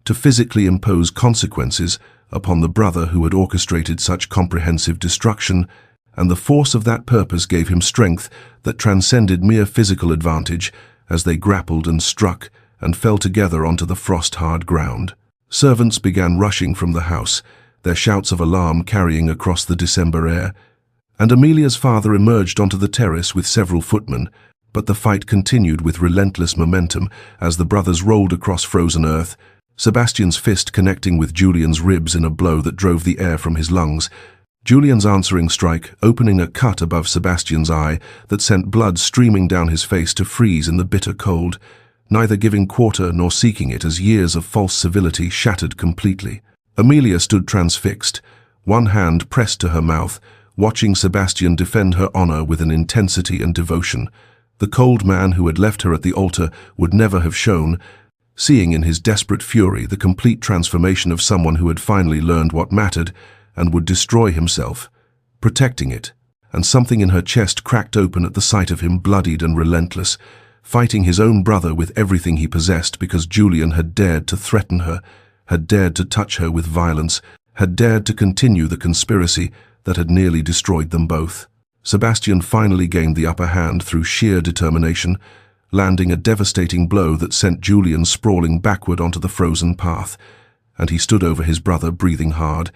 to physically impose consequences upon the brother who had orchestrated such comprehensive destruction, and the force of that purpose gave him strength that transcended mere physical advantage as they grappled and struck and fell together onto the frost-hard ground. Servants began rushing from the house, their shouts of alarm carrying across the December air, and Amelia's father emerged onto the terrace with several footmen, but the fight continued with relentless momentum as the brothers rolled across frozen earth, Sebastian's fist connecting with Julian's ribs in a blow that drove the air from his lungs, Julian's answering strike, opening a cut above Sebastian's eye that sent blood streaming down his face to freeze in the bitter cold, neither giving quarter nor seeking it as years of false civility shattered completely. Amelia stood transfixed, one hand pressed to her mouth, watching Sebastian defend her honor with an intensity and devotion. The cold man who had left her at the altar would never have shown, seeing in his desperate fury the complete transformation of someone who had finally learned what mattered and would destroy himself, protecting it, and something in her chest cracked open at the sight of him, bloodied and relentless, fighting his own brother with everything he possessed because Julian had dared to threaten her, had dared to touch her with violence, had dared to continue the conspiracy that had nearly destroyed them both. Sebastian finally gained the upper hand through sheer determination, landing a devastating blow that sent Julian sprawling backward onto the frozen path, and he stood over his brother breathing hard,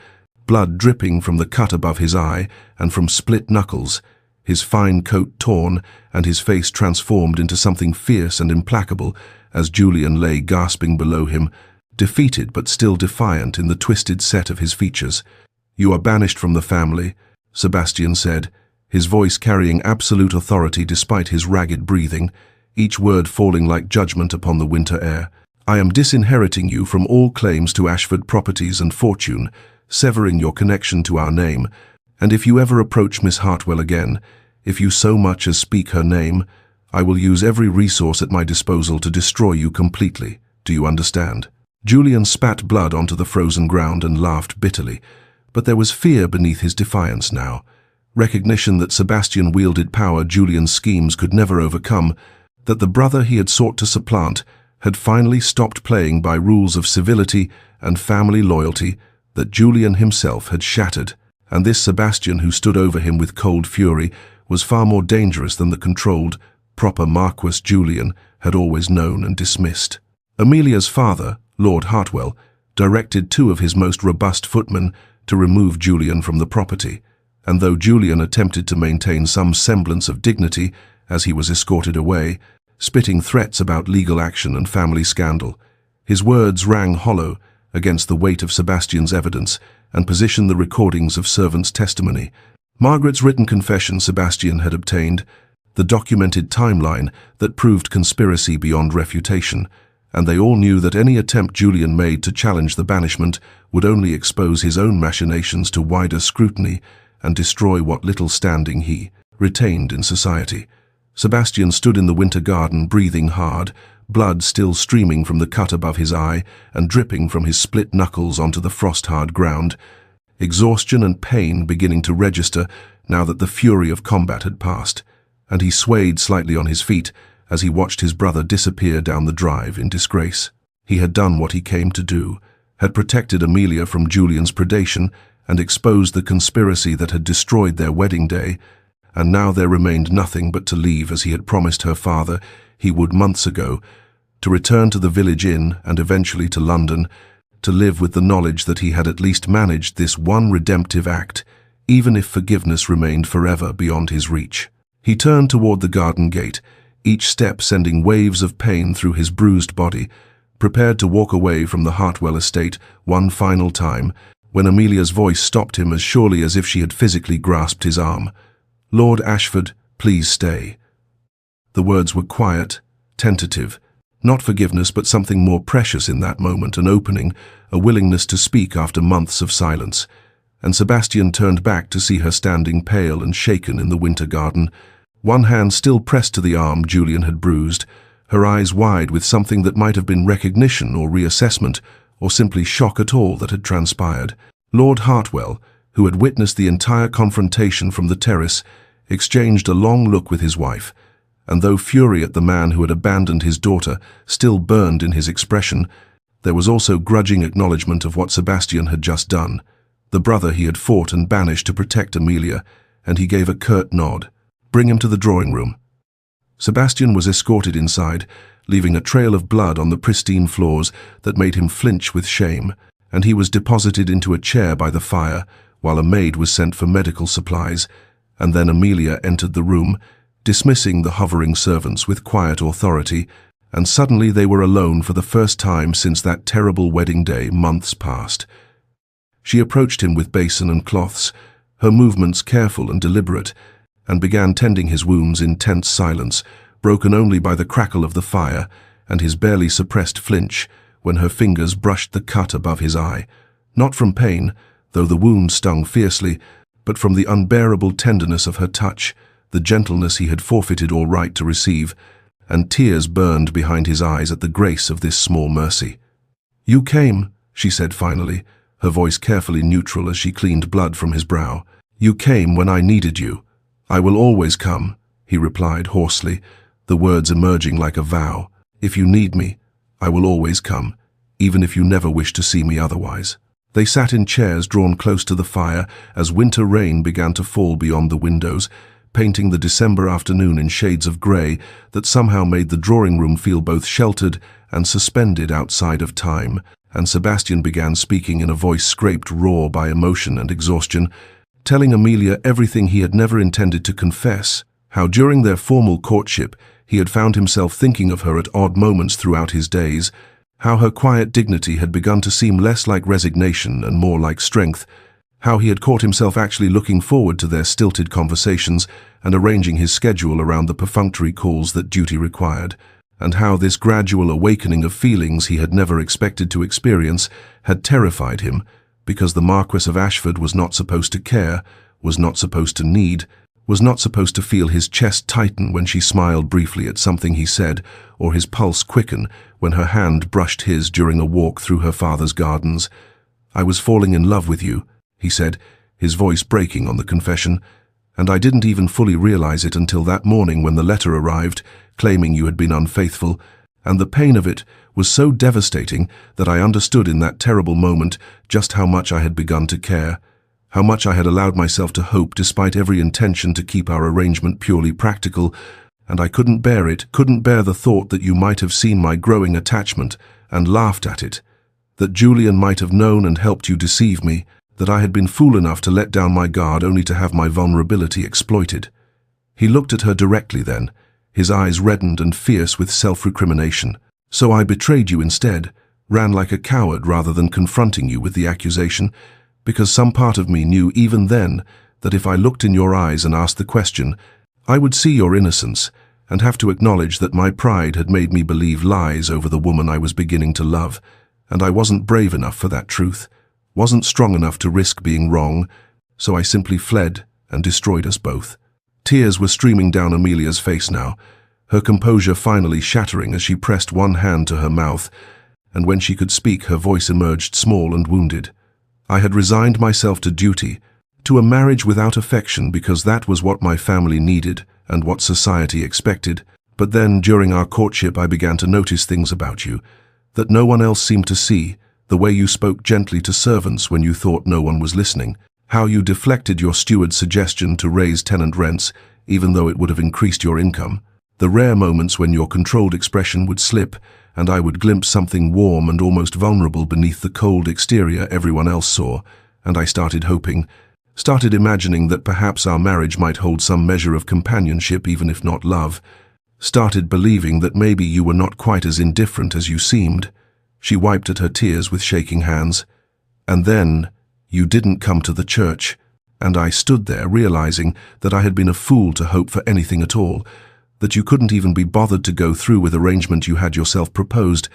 blood dripping from the cut above his eye and from split knuckles, his fine coat torn and his face transformed into something fierce and implacable as Julian lay gasping below him, defeated but still defiant in the twisted set of his features. "You are banished from the family," Sebastian said, his voice carrying absolute authority despite his ragged breathing, each word falling like judgment upon the winter air. "I am disinheriting you from all claims to Ashford properties and fortune, severing your connection to our name, and if you ever approach Miss Hartwell again, if you so much as speak her name, I will use every resource at my disposal to destroy you completely. Do you understand?" Julian spat blood onto the frozen ground and laughed bitterly, but there was fear beneath his defiance now, recognition that Sebastian wielded power Julian's schemes could never overcome, that the brother he had sought to supplant had finally stopped playing by rules of civility and family loyalty that Julian himself had shattered, and this Sebastian who stood over him with cold fury was far more dangerous than the controlled, proper Marquess Julian had always known and dismissed. Amelia's father, Lord Hartwell, directed 2 of his most robust footmen to remove Julian from the property, and though Julian attempted to maintain some semblance of dignity as he was escorted away, spitting threats about legal action and family scandal, his words rang hollow against the weight of Sebastian's evidence and positioned the recordings of servants' testimony. Margaret's written confession Sebastian had obtained, the documented timeline that proved conspiracy beyond refutation, and they all knew that any attempt Julian made to challenge the banishment would only expose his own machinations to wider scrutiny and destroy what little standing he retained in society. Sebastian stood in the winter garden breathing hard, blood still streaming from the cut above his eye and dripping from his split knuckles onto the frost-hard ground, exhaustion and pain beginning to register now that the fury of combat had passed, and he swayed slightly on his feet as he watched his brother disappear down the drive in disgrace. He had done what he came to do, had protected Amelia from Julian's predation and exposed the conspiracy that had destroyed their wedding day, and now there remained nothing but to leave as he had promised her father he would months ago, to return to the village inn and eventually to London, to live with the knowledge that he had at least managed this one redemptive act, even if forgiveness remained forever beyond his reach. He turned toward the garden gate, each step sending waves of pain through his bruised body, prepared to walk away from the Hartwell estate one final time, when Amelia's voice stopped him as surely as if she had physically grasped his arm. "Lord Ashford, please stay." The words were quiet, tentative, not forgiveness but something more precious in that moment, an opening, a willingness to speak after months of silence, and Sebastian turned back to see her standing pale and shaken in the winter garden, one hand still pressed to the arm Julian had bruised, her eyes wide with something that might have been recognition or reassessment, or simply shock at all that had transpired. Lord Hartwell, who had witnessed the entire confrontation from the terrace, exchanged a long look with his wife, and though fury at the man who had abandoned his daughter still burned in his expression, there was also grudging acknowledgement of what Sebastian had just done, the brother he had fought and banished to protect Amelia, and he gave a curt nod. "Bring him to the drawing room." Sebastian was escorted inside, leaving a trail of blood on the pristine floors that made him flinch with shame, and he was deposited into a chair by the fire while a maid was sent for medical supplies, and then Amelia entered the room, dismissing the hovering servants with quiet authority, and suddenly they were alone for the first time since that terrible wedding day months past. She approached him with basin and cloths, her movements careful and deliberate, and began tending his wounds in tense silence, broken only by the crackle of the fire and his barely suppressed flinch when her fingers brushed the cut above his eye, not from pain, though the wound stung fiercely, but from the unbearable tenderness of her touch, the gentleness he had forfeited all right to receive, and tears burned behind his eyes at the grace of this small mercy. "You came," she said finally, her voice carefully neutral as she cleaned blood from his brow. "You came when I needed you. I will always come," he replied hoarsely, the words emerging like a vow. "If you need me, I will always come, even if you never wish to see me otherwise." They sat in chairs drawn close to the fire as winter rain began to fall beyond the windows, painting the December afternoon in shades of grey that somehow made the drawing room feel both sheltered and suspended outside of time, and Sebastian began speaking in a voice scraped raw by emotion and exhaustion, telling Amelia everything he had never intended to confess, how during their formal courtship he had found himself thinking of her at odd moments throughout his days, how her quiet dignity had begun to seem less like resignation and more like strength, how he had caught himself actually looking forward to their stilted conversations and arranging his schedule around the perfunctory calls that duty required, and how this gradual awakening of feelings he had never expected to experience had terrified him, because the Marquess of Ashford was not supposed to care, was not supposed to need, was not supposed to feel his chest tighten when she smiled briefly at something he said, or his pulse quicken when her hand brushed his during a walk through her father's gardens. "I was falling in love with you," he said, his voice breaking on the confession, "and I didn't even fully realize it until that morning when the letter arrived, claiming you had been unfaithful, and the pain of it was so devastating that I understood in that terrible moment just how much I had begun to care, how much I had allowed myself to hope despite every intention to keep our arrangement purely practical, and I couldn't bear it, couldn't bear the thought that you might have seen my growing attachment and laughed at it, that Julian might have known and helped you deceive me, that I had been fool enough to let down my guard only to have my vulnerability exploited." He looked at her directly then, his eyes reddened and fierce with self-recrimination. "So I betrayed you instead, ran like a coward rather than confronting you with the accusation, because some part of me knew even then that if I looked in your eyes and asked the question, I would see your innocence and have to acknowledge that my pride had made me believe lies over the woman I was beginning to love, and I wasn't brave enough for that truth, wasn't strong enough to risk being wrong, so I simply fled and destroyed us both." Tears were streaming down Amelia's face now, her composure finally shattering as she pressed one hand to her mouth, and when she could speak her voice emerged small and wounded. "I had resigned myself to duty, to a marriage without affection because that was what my family needed and what society expected, but then during our courtship I began to notice things about you that no one else seemed to see, the way you spoke gently to servants when you thought no one was listening, how you deflected your steward's suggestion to raise tenant rents even though it would have increased your income, the rare moments when your controlled expression would slip and I would glimpse something warm and almost vulnerable beneath the cold exterior everyone else saw, and I started hoping, started imagining that perhaps our marriage might hold some measure of companionship even if not love, started believing that maybe you were not quite as indifferent as you seemed." She wiped at her tears with shaking hands. "And then you didn't come to the church, and I stood there realizing that I had been a fool to hope for anything at all, that you couldn't even be bothered to go through with arrangement you had yourself proposed,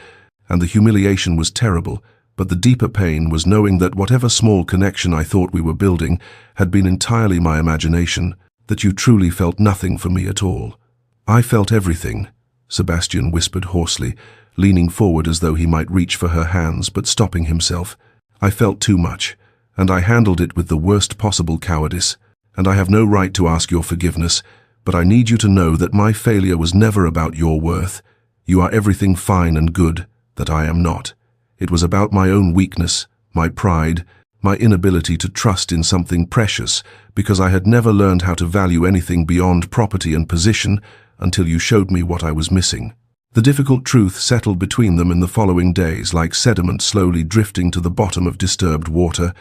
and the humiliation was terrible, but the deeper pain was knowing that whatever small connection I thought we were building had been entirely my imagination, that you truly felt nothing for me at all." "I felt everything," Sebastian whispered hoarsely, leaning forward as though he might reach for her hands but stopping himself. "I felt too much, and I handled it with the worst possible cowardice, and I have no right to ask your forgiveness, but I need you to know that my failure was never about your worth. You are everything fine and good that I am not. It was about my own weakness, my pride, my inability to trust in something precious, because I had never learned how to value anything beyond property and position until you showed me what I was missing." The difficult truth settled between them in the following days like sediment slowly drifting to the bottom of disturbed water,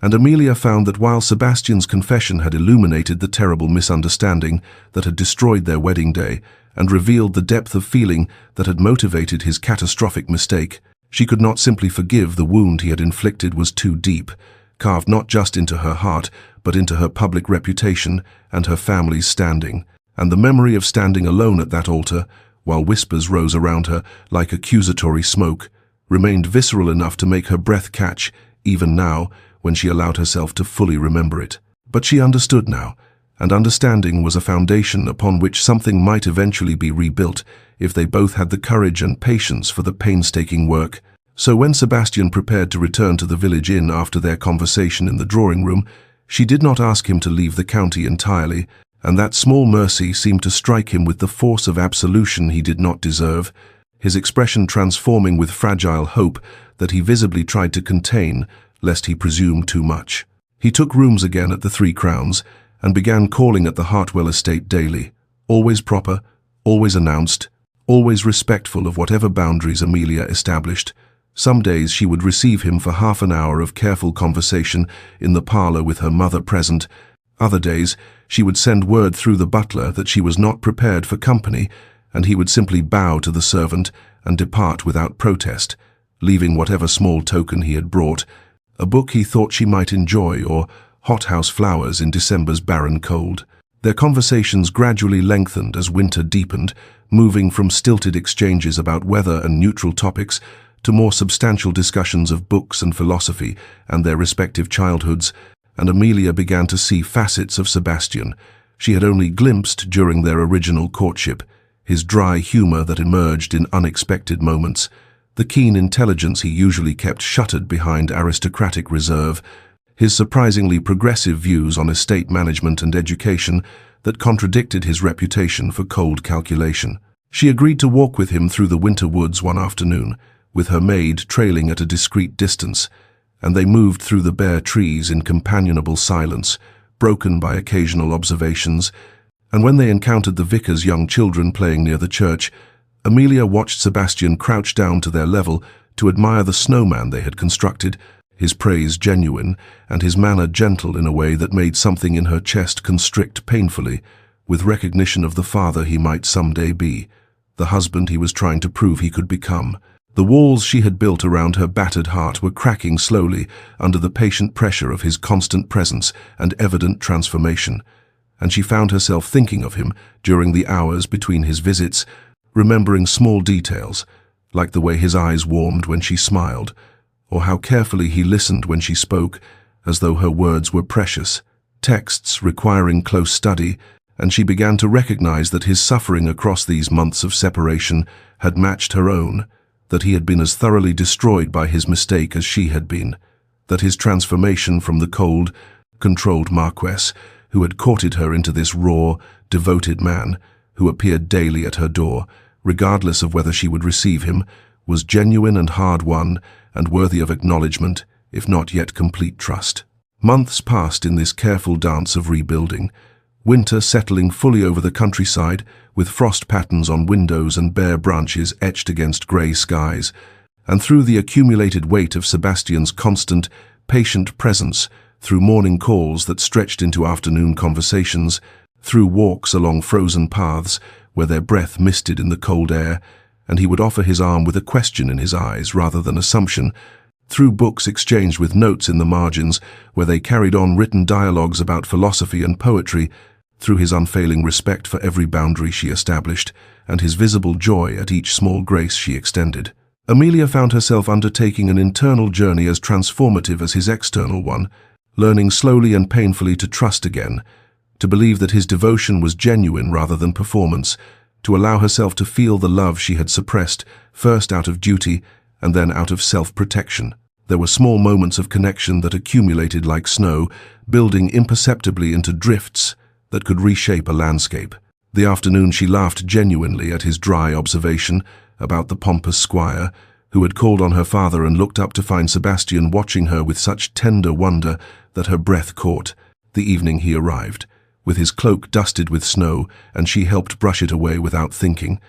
and Amelia found that while Sebastian's confession had illuminated the terrible misunderstanding that had destroyed their wedding day and revealed the depth of feeling that had motivated his catastrophic mistake, she could not simply forgive. The wound he had inflicted was too deep, carved not just into her heart, but into her public reputation and her family's standing. And the memory of standing alone at that altar, while whispers rose around her like accusatory smoke, remained visceral enough to make her breath catch, even now, when she allowed herself to fully remember it. But she understood now, and understanding was a foundation upon which something might eventually be rebuilt if they both had the courage and patience for the painstaking work. So when Sebastian prepared to return to the village inn after their conversation in the drawing room, she did not ask him to leave the county entirely, and that small mercy seemed to strike him with the force of absolution he did not deserve, his expression transforming with fragile hope that he visibly tried to contain, lest he presume too much. He took rooms again at the Three Crowns, and began calling at the Hartwell estate daily, always proper, always announced, always respectful of whatever boundaries Amelia established. Some days she would receive him for half an hour of careful conversation in the parlour with her mother present. Other days she would send word through the butler that she was not prepared for company, and he would simply bow to the servant and depart without protest, leaving whatever small token he had brought, a book he thought she might enjoy, or hothouse flowers in December's barren cold. Their conversations gradually lengthened as winter deepened, moving from stilted exchanges about weather and neutral topics to more substantial discussions of books and philosophy and their respective childhoods, and Amelia began to see facets of Sebastian she had only glimpsed during their original courtship, his dry humour that emerged in unexpected moments, the keen intelligence he usually kept shuttered behind aristocratic reserve, his surprisingly progressive views on estate management and education that contradicted his reputation for cold calculation. She agreed to walk with him through the winter woods one afternoon, with her maid trailing at a discreet distance, and they moved through the bare trees in companionable silence, broken by occasional observations, and when they encountered the vicar's young children playing near the church, Amelia watched Sebastian crouch down to their level to admire the snowman they had constructed, his praise genuine and his manner gentle in a way that made something in her chest constrict painfully, with recognition of the father he might someday be, the husband he was trying to prove he could become. The walls she had built around her battered heart were cracking slowly under the patient pressure of his constant presence and evident transformation, and she found herself thinking of him during the hours between his visits, remembering small details, like the way his eyes warmed when she smiled, or how carefully he listened when she spoke, as though her words were precious, texts requiring close study, and she began to recognize that his suffering across these months of separation had matched her own, that he had been as thoroughly destroyed by his mistake as she had been, that his transformation from the cold, controlled Marquess, who had courted her into this raw, devoted man, who appeared daily at her door, regardless of whether she would receive him, was genuine and hard-won, and worthy of acknowledgement, if not yet complete trust. Months passed in this careful dance of rebuilding, winter settling fully over the countryside, with frost patterns on windows and bare branches etched against grey skies, and through the accumulated weight of Sebastian's constant, patient presence, through morning calls that stretched into afternoon conversations, through walks along frozen paths where their breath misted in the cold air, and he would offer his arm with a question in his eyes rather than assumption, through books exchanged with notes in the margins where they carried on written dialogues about philosophy and poetry, through his unfailing respect for every boundary she established, and his visible joy at each small grace she extended. Amelia found herself undertaking an internal journey as transformative as his external one, learning slowly and painfully to trust again, to believe that his devotion was genuine rather than performance, to allow herself to feel the love she had suppressed, first out of duty and then out of self-protection. There were small moments of connection that accumulated like snow, building imperceptibly into drifts that could reshape a landscape. The afternoon she laughed genuinely at his dry observation about the pompous squire, who had called on her father and looked up to find Sebastian watching her with such tender wonder that her breath caught. The evening he arrived, with his cloak dusted with snow, and she helped brush it away without thinking,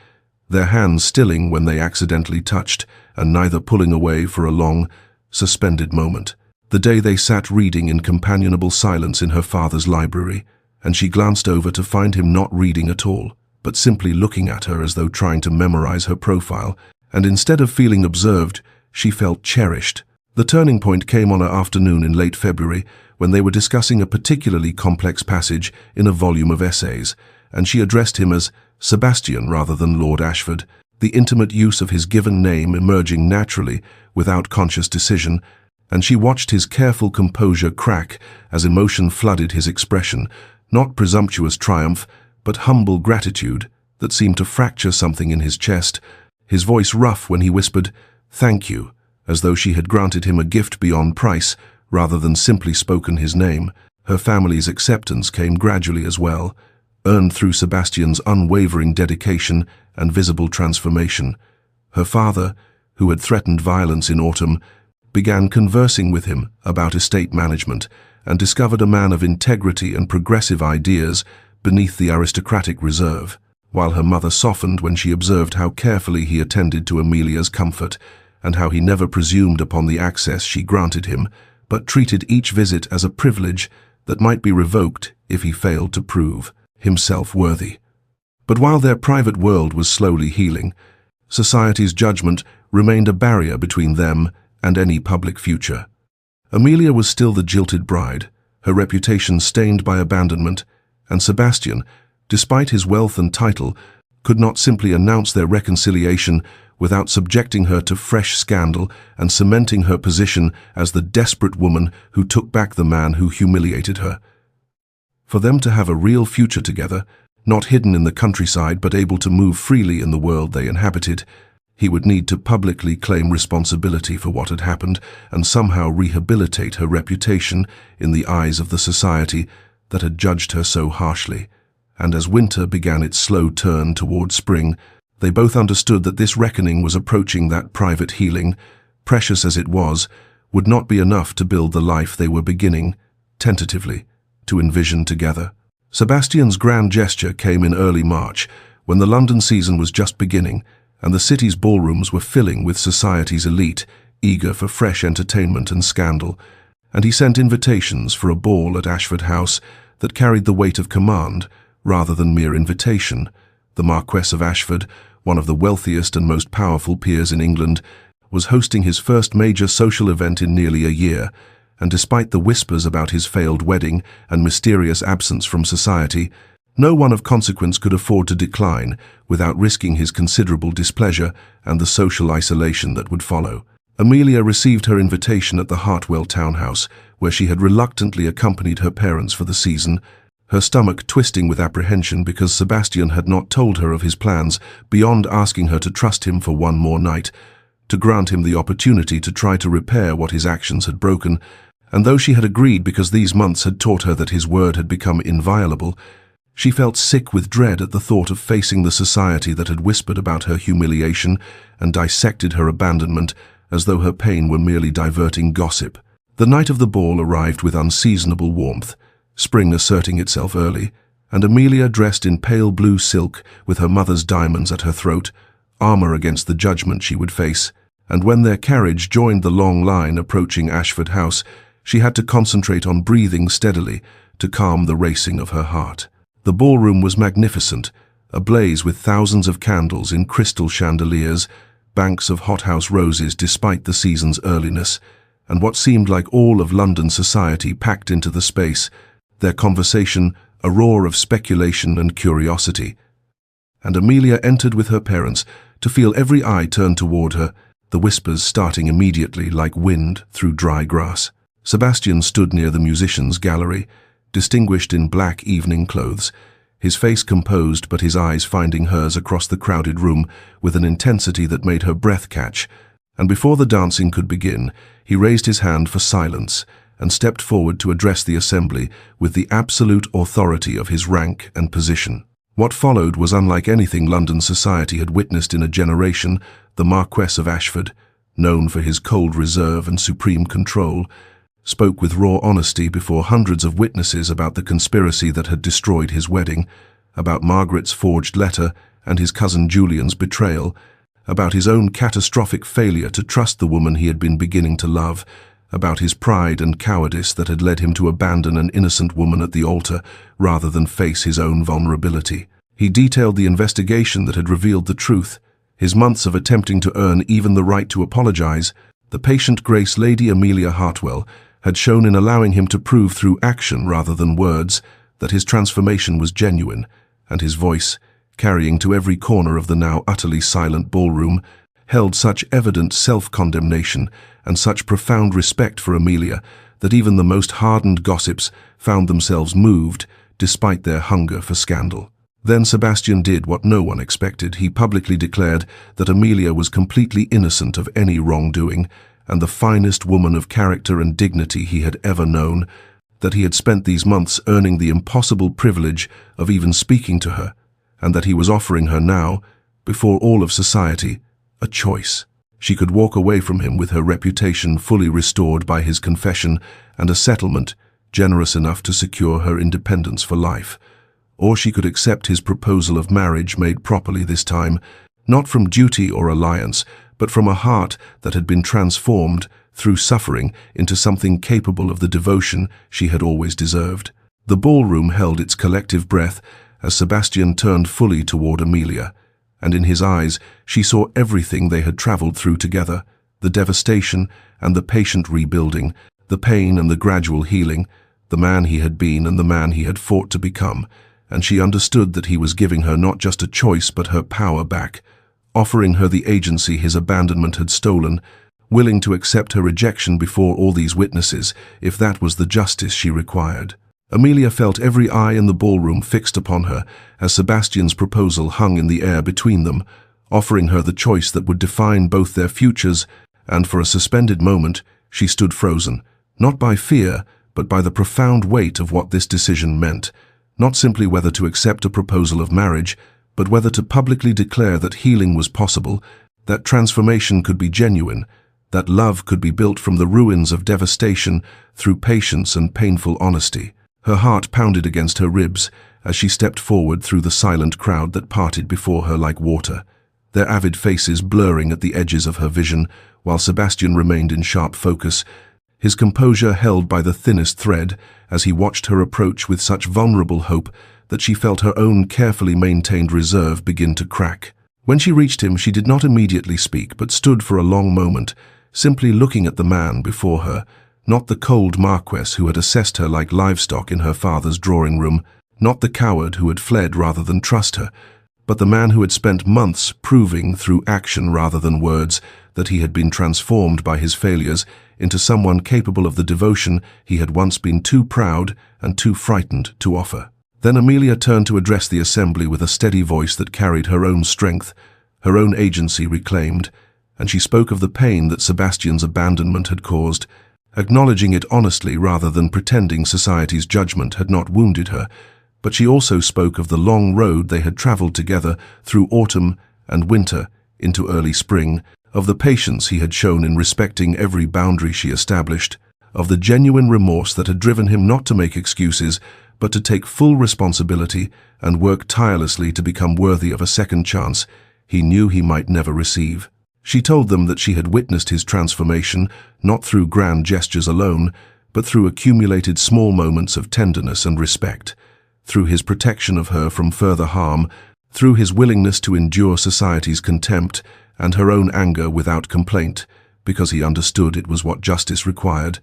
their hands stilling when they accidentally touched, and neither pulling away for a long, suspended moment. The day they sat reading in companionable silence in her father's library, and she glanced over to find him not reading at all, but simply looking at her as though trying to memorize her profile, and instead of feeling observed, she felt cherished. The turning point came on an afternoon in late February when they were discussing a particularly complex passage in a volume of essays, and she addressed him as Sebastian rather than Lord Ashford, the intimate use of his given name emerging naturally without conscious decision, and she watched his careful composure crack as emotion flooded his expression, not presumptuous triumph, but humble gratitude that seemed to fracture something in his chest, his voice rough when he whispered, "Thank you," as though she had granted him a gift beyond price rather than simply spoken his name. Her family's acceptance came gradually as well, earned through Sebastian's unwavering dedication and visible transformation. Her father, who had threatened violence in autumn, began conversing with him about estate management and discovered a man of integrity and progressive ideas beneath the aristocratic reserve, while her mother softened when she observed how carefully he attended to Amelia's comfort and how he never presumed upon the access she granted him, but treated each visit as a privilege that might be revoked if he failed to prove himself worthy. But while their private world was slowly healing, society's judgment remained a barrier between them and any public future. Amelia was still the jilted bride, her reputation stained by abandonment, and Sebastian, despite his wealth and title, could not simply announce their reconciliation without subjecting her to fresh scandal and cementing her position as the desperate woman who took back the man who humiliated her. For them to have a real future together, not hidden in the countryside but able to move freely in the world they inhabited, he would need to publicly claim responsibility for what had happened and somehow rehabilitate her reputation in the eyes of the society that had judged her so harshly. And as winter began its slow turn toward spring, they both understood that this reckoning was approaching. That private healing, precious as it was, would not be enough to build the life they were beginning, tentatively, to envision together. Sebastian's grand gesture came in early March, when the London season was just beginning, and the city's ballrooms were filling with society's elite, eager for fresh entertainment and scandal, and he sent invitations for a ball at Ashford House that carried the weight of command rather than mere invitation. The Marquess of Ashford, one of the wealthiest and most powerful peers in England, was hosting his first major social event in nearly a year, and despite the whispers about his failed wedding and mysterious absence from society, no one of consequence could afford to decline without risking his considerable displeasure and the social isolation that would follow. Amelia received her invitation at the Hartwell townhouse, where she had reluctantly accompanied her parents for the season, her stomach twisting with apprehension because Sebastian had not told her of his plans beyond asking her to trust him for one more night, to grant him the opportunity to try to repair what his actions had broken. And though she had agreed because these months had taught her that his word had become inviolable, she felt sick with dread at the thought of facing the society that had whispered about her humiliation and dissected her abandonment as though her pain were merely diverting gossip. The night of the ball arrived with unseasonable warmth, spring asserting itself early, and Amelia, dressed in pale blue silk with her mother's diamonds at her throat, armor against the judgment she would face. And when their carriage joined the long line approaching Ashford House, she had to concentrate on breathing steadily to calm the racing of her heart. The ballroom was magnificent, ablaze with thousands of candles in crystal chandeliers, banks of hothouse roses despite the season's earliness, and what seemed like all of London society packed into the space, their conversation a roar of speculation and curiosity. And Amelia entered with her parents to feel every eye turned toward her, the whispers starting immediately like wind through dry grass. Sebastian stood near the musicians' gallery, distinguished in black evening clothes, his face composed but his eyes finding hers across the crowded room with an intensity that made her breath catch, and before the dancing could begin, he raised his hand for silence and stepped forward to address the assembly with the absolute authority of his rank and position. What followed was unlike anything London society had witnessed in a generation. The Marquess of Ashford, known for his cold reserve and supreme control, spoke with raw honesty before hundreds of witnesses about the conspiracy that had destroyed his wedding, about Margaret's forged letter and his cousin Julian's betrayal, about his own catastrophic failure to trust the woman he had been beginning to love, about his pride and cowardice that had led him to abandon an innocent woman at the altar rather than face his own vulnerability. He detailed the investigation that had revealed the truth, his months of attempting to earn even the right to apologize, The patient grace Lady Amelia Hartwell had shown in allowing him to prove through action rather than words that his transformation was genuine, and his voice, carrying to every corner of the now utterly silent ballroom, held such evident self-condemnation and such profound respect for Amelia that even the most hardened gossips found themselves moved despite their hunger for scandal. Then Sebastian did what no one expected. He publicly declared that Amelia was completely innocent of any wrongdoing and the finest woman of character and dignity he had ever known, that he had spent these months earning the impossible privilege of even speaking to her, and that he was offering her now, before all of society, a choice. She could walk away from him with her reputation fully restored by his confession and a settlement generous enough to secure her independence for life. Or she could accept his proposal of marriage made properly this time, not from duty or alliance, but from a heart that had been transformed through suffering into something capable of the devotion she had always deserved. The ballroom held its collective breath as Sebastian turned fully toward Amelia, and in his eyes she saw everything they had traveled through together, the devastation and the patient rebuilding, the pain and the gradual healing, the man he had been and the man he had fought to become, and she understood that he was giving her not just a choice but her power back, offering her the agency his abandonment had stolen, willing to accept her rejection before all these witnesses if that was the justice she required. Amelia felt every eye in the ballroom fixed upon her as Sebastian's proposal hung in the air between them, offering her the choice that would define both their futures, and for a suspended moment she stood frozen, not by fear, but by the profound weight of what this decision meant, not simply whether to accept a proposal of marriage, but whether to publicly declare that healing was possible, that transformation could be genuine, that love could be built from the ruins of devastation through patience and painful honesty. Her heart pounded against her ribs as she stepped forward through the silent crowd that parted before her like water, their avid faces blurring at the edges of her vision, while Sebastian remained in sharp focus, his composure held by the thinnest thread as he watched her approach with such vulnerable hope that she felt her own carefully maintained reserve begin to crack. When she reached him, she did not immediately speak, but stood for a long moment, simply looking at the man before her, not the cold Marquess who had assessed her like livestock in her father's drawing room, not the coward who had fled rather than trust her, but the man who had spent months proving through action rather than words that he had been transformed by his failures into someone capable of the devotion he had once been too proud and too frightened to offer. Then Amelia turned to address the assembly with a steady voice that carried her own strength, her own agency reclaimed, and she spoke of the pain that Sebastian's abandonment had caused, acknowledging it honestly rather than pretending society's judgment had not wounded her. But she also spoke of the long road they had traveled together through autumn and winter into early spring, of the patience he had shown in respecting every boundary she established, of the genuine remorse that had driven him not to make excuses, but to take full responsibility and work tirelessly to become worthy of a second chance he knew he might never receive. She told them that she had witnessed his transformation not through grand gestures alone, but through accumulated small moments of tenderness and respect, through his protection of her from further harm, through his willingness to endure society's contempt and her own anger without complaint, because he understood it was what justice required.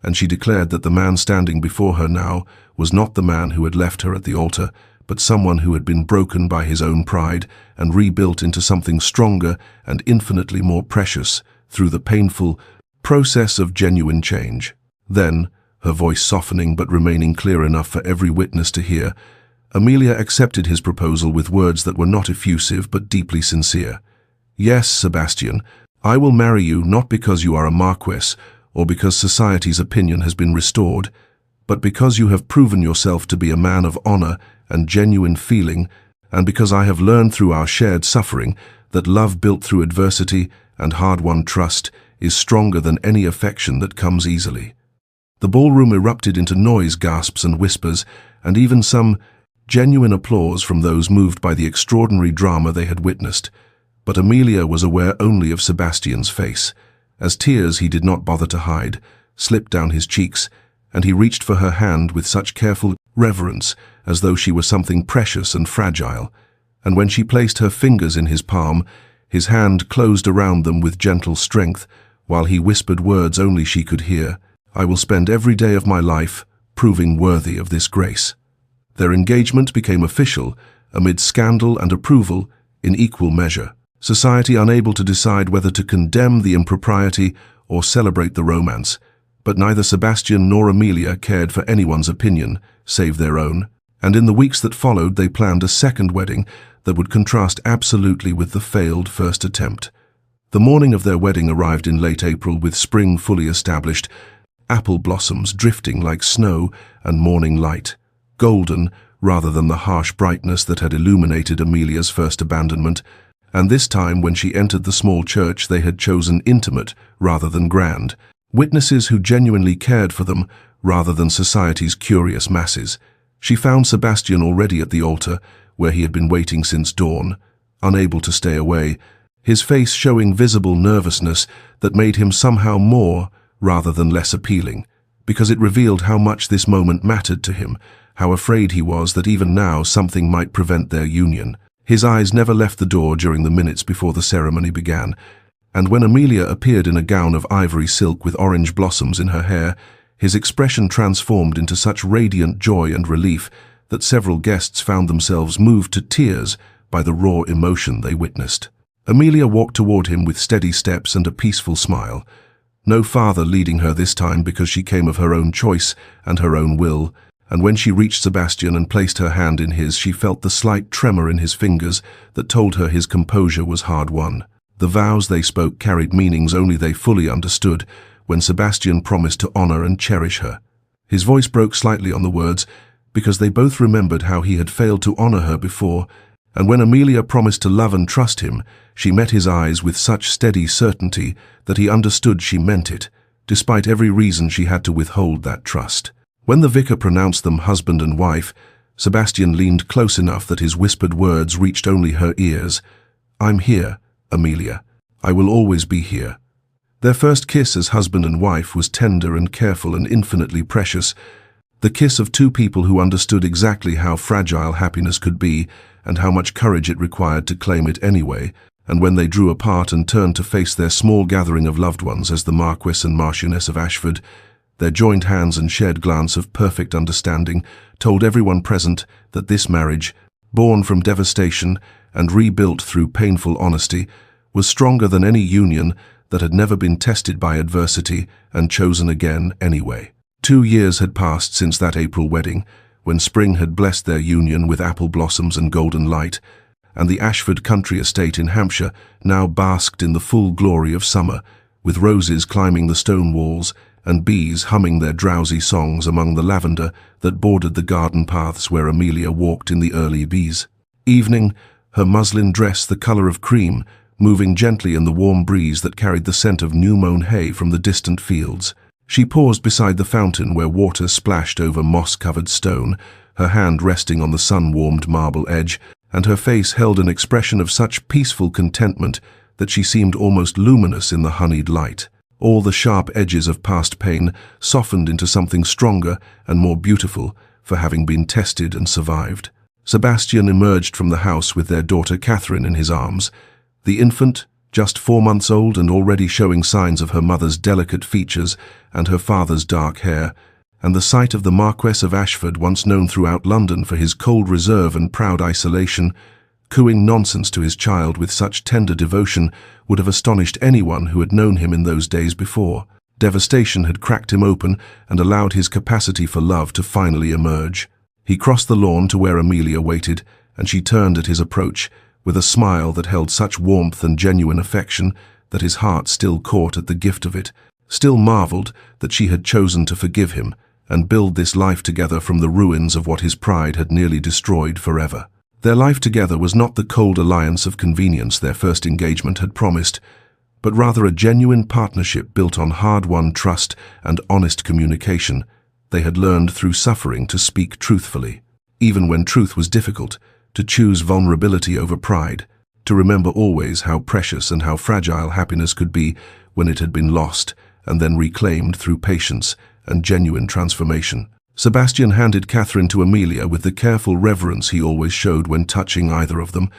And she declared that the man standing before her now was not the man who had left her at the altar, but someone who had been broken by his own pride and rebuilt into something stronger and infinitely more precious through the painful process of genuine change. Then, her voice softening but remaining clear enough for every witness to hear, Amelia accepted his proposal with words that were not effusive but deeply sincere. "Yes, Sebastian, I will marry you not because you are a Marquess or because society's opinion has been restored, but because you have proven yourself to be a man of honor and genuine feeling, and because I have learned through our shared suffering that love built through adversity and hard-won trust is stronger than any affection that comes easily." The ballroom erupted into noise, gasps and whispers, and even some genuine applause from those moved by the extraordinary drama they had witnessed. But Amelia was aware only of Sebastian's face, as tears he did not bother to hide slipped down his cheeks, and he reached for her hand with such careful reverence as though she were something precious and fragile. And when she placed her fingers in his palm, his hand closed around them with gentle strength, while he whispered words only she could hear. "I will spend every day of my life proving worthy of this grace." Their engagement became official amid scandal and approval in equal measure. Society unable to decide whether to condemn the impropriety or celebrate the romance, but neither Sebastian nor Amelia cared for anyone's opinion, save their own, and in the weeks that followed they planned a second wedding that would contrast absolutely with the failed first attempt. The morning of their wedding arrived in late April with spring fully established, apple blossoms drifting like snow and morning light, golden rather than the harsh brightness that had illuminated Amelia's first abandonment, and this time when she entered the small church they had chosen intimate rather than grand, witnesses who genuinely cared for them rather than society's curious masses. She found Sebastian already at the altar, where he had been waiting since dawn, unable to stay away, his face showing visible nervousness that made him somehow more rather than less appealing, because it revealed how much this moment mattered to him, how afraid he was that even now something might prevent their union. His eyes never left the door during the minutes before the ceremony began, and when Amelia appeared in a gown of ivory silk with orange blossoms in her hair, his expression transformed into such radiant joy and relief that several guests found themselves moved to tears by the raw emotion they witnessed. Amelia walked toward him with steady steps and a peaceful smile, no father leading her this time because she came of her own choice and her own will, and when she reached Sebastian and placed her hand in his, she felt the slight tremor in his fingers that told her his composure was hard won. The vows they spoke carried meanings only they fully understood when Sebastian promised to honor and cherish her. His voice broke slightly on the words because they both remembered how he had failed to honor her before, and when Amelia promised to love and trust him, she met his eyes with such steady certainty that he understood she meant it, despite every reason she had to withhold that trust. When the vicar pronounced them husband and wife, Sebastian leaned close enough that his whispered words reached only her ears. "I'm here, Amelia. I will always be here." Their first kiss as husband and wife was tender and careful and infinitely precious, the kiss of two people who understood exactly how fragile happiness could be and how much courage it required to claim it anyway, and when they drew apart and turned to face their small gathering of loved ones as the Marquess and Marchioness of Ashford, their joined hands and shared glance of perfect understanding told everyone present that this marriage, born from devastation and rebuilt through painful honesty, was stronger than any union that had never been tested by adversity and chosen again anyway. 2 years had passed since that April wedding, when spring had blessed their union with apple blossoms and golden light, and the Ashford country estate in Hampshire now basked in the full glory of summer, with roses climbing the stone walls and bees humming their drowsy songs among the lavender that bordered the garden paths where Amelia walked in the early breeze. Evening, her muslin dress the color of cream, moving gently in the warm breeze that carried the scent of new-mown hay from the distant fields. She paused beside the fountain where water splashed over moss-covered stone, her hand resting on the sun-warmed marble edge, and her face held an expression of such peaceful contentment that she seemed almost luminous in the honeyed light. All the sharp edges of past pain softened into something stronger and more beautiful for having been tested and survived. Sebastian emerged from the house with their daughter Catherine in his arms. The infant, just 4 months old and already showing signs of her mother's delicate features and her father's dark hair, and the sight of the Marquess of Ashford, once known throughout London for his cold reserve and proud isolation, cooing nonsense to his child with such tender devotion, would have astonished anyone who had known him in those days before. Devastation had cracked him open and allowed his capacity for love to finally emerge. He crossed the lawn to where Amelia waited, and she turned at his approach, with a smile that held such warmth and genuine affection that his heart still caught at the gift of it, still marveled that she had chosen to forgive him and build this life together from the ruins of what his pride had nearly destroyed forever. Their life together was not the cold alliance of convenience their first engagement had promised, but rather a genuine partnership built on hard-won trust and honest communication. They had learned through suffering to speak truthfully, even when truth was difficult, to choose vulnerability over pride, to remember always how precious and how fragile happiness could be when it had been lost and then reclaimed through patience and genuine transformation. Sebastian handed Catherine to Amelia with the careful reverence he always showed when touching either of them,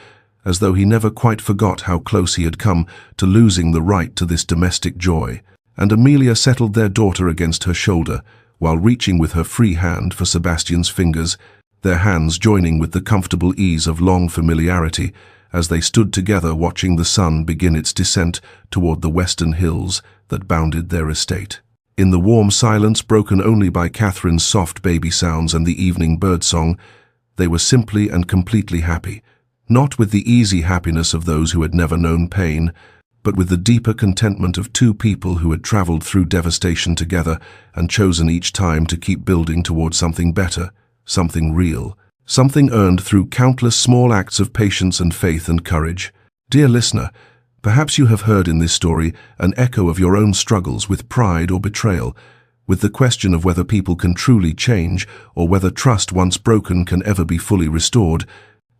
as though he never quite forgot how close he had come to losing the right to this domestic joy. And Amelia settled their daughter against her shoulder, while reaching with her free hand for Sebastian's fingers, their hands joining with the comfortable ease of long familiarity as they stood together watching the sun begin its descent toward the western hills that bounded their estate. In the warm silence broken only by Catherine's soft baby sounds and the evening birdsong, they were simply and completely happy, not with the easy happiness of those who had never known pain, but with the deeper contentment of two people who had traveled through devastation together and chosen each time to keep building toward something better, something real, something earned through countless small acts of patience and faith and courage. Dear listener, perhaps you have heard in this story an echo of your own struggles with pride or betrayal, with the question of whether people can truly change or whether trust once broken can ever be fully restored.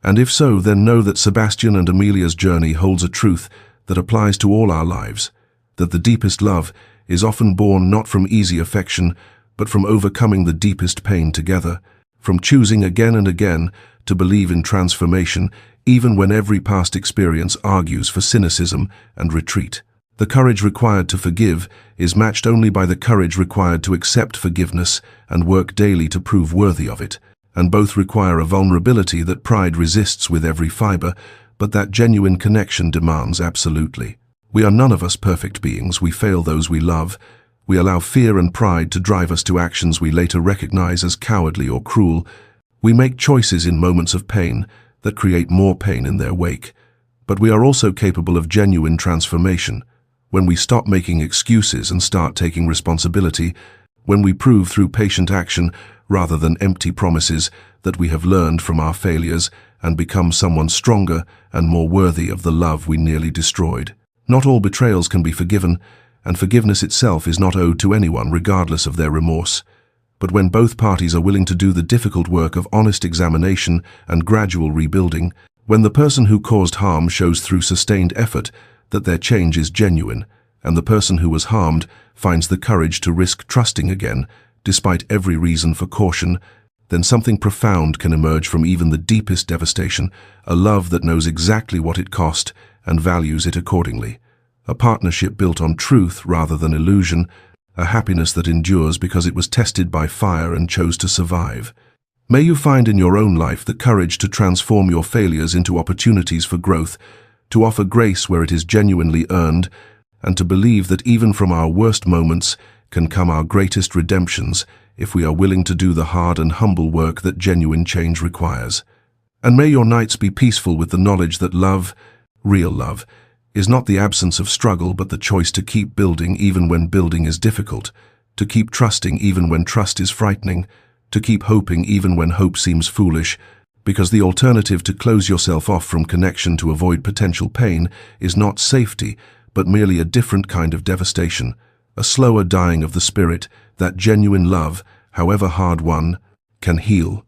And if so, then know that Sebastian and Amelia's journey holds a truth that applies to all our lives, that the deepest love is often born not from easy affection, but from overcoming the deepest pain together, from choosing again and again to believe in transformation, even when every past experience argues for cynicism and retreat. The courage required to forgive is matched only by the courage required to accept forgiveness and work daily to prove worthy of it, and both require a vulnerability that pride resists with every fiber, but that genuine connection demands absolutely. We are none of us perfect beings. We fail those we love. We allow fear and pride to drive us to actions we later recognize as cowardly or cruel. We make choices in moments of pain that create more pain in their wake. But we are also capable of genuine transformation. When we stop making excuses and start taking responsibility, when we prove through patient action rather than empty promises that we have learned from our failures and become someone stronger and more worthy of the love we nearly destroyed. Not all betrayals can be forgiven, and forgiveness itself is not owed to anyone regardless of their remorse. But when both parties are willing to do the difficult work of honest examination and gradual rebuilding, when the person who caused harm shows through sustained effort that their change is genuine, and the person who was harmed finds the courage to risk trusting again, despite every reason for caution, then something profound can emerge from even the deepest devastation, a love that knows exactly what it cost and values it accordingly. A partnership built on truth rather than illusion, a happiness that endures because it was tested by fire and chose to survive. May you find in your own life the courage to transform your failures into opportunities for growth, to offer grace where it is genuinely earned, and to believe that even from our worst moments can come our greatest redemptions if we are willing to do the hard and humble work that genuine change requires. And may your nights be peaceful with the knowledge that love, real love, is not the absence of struggle but the choice to keep building even when building is difficult, to keep trusting even when trust is frightening, to keep hoping even when hope seems foolish, because the alternative to close yourself off from connection to avoid potential pain is not safety, but merely a different kind of devastation, a slower dying of the spirit that genuine love, however hard won, can heal.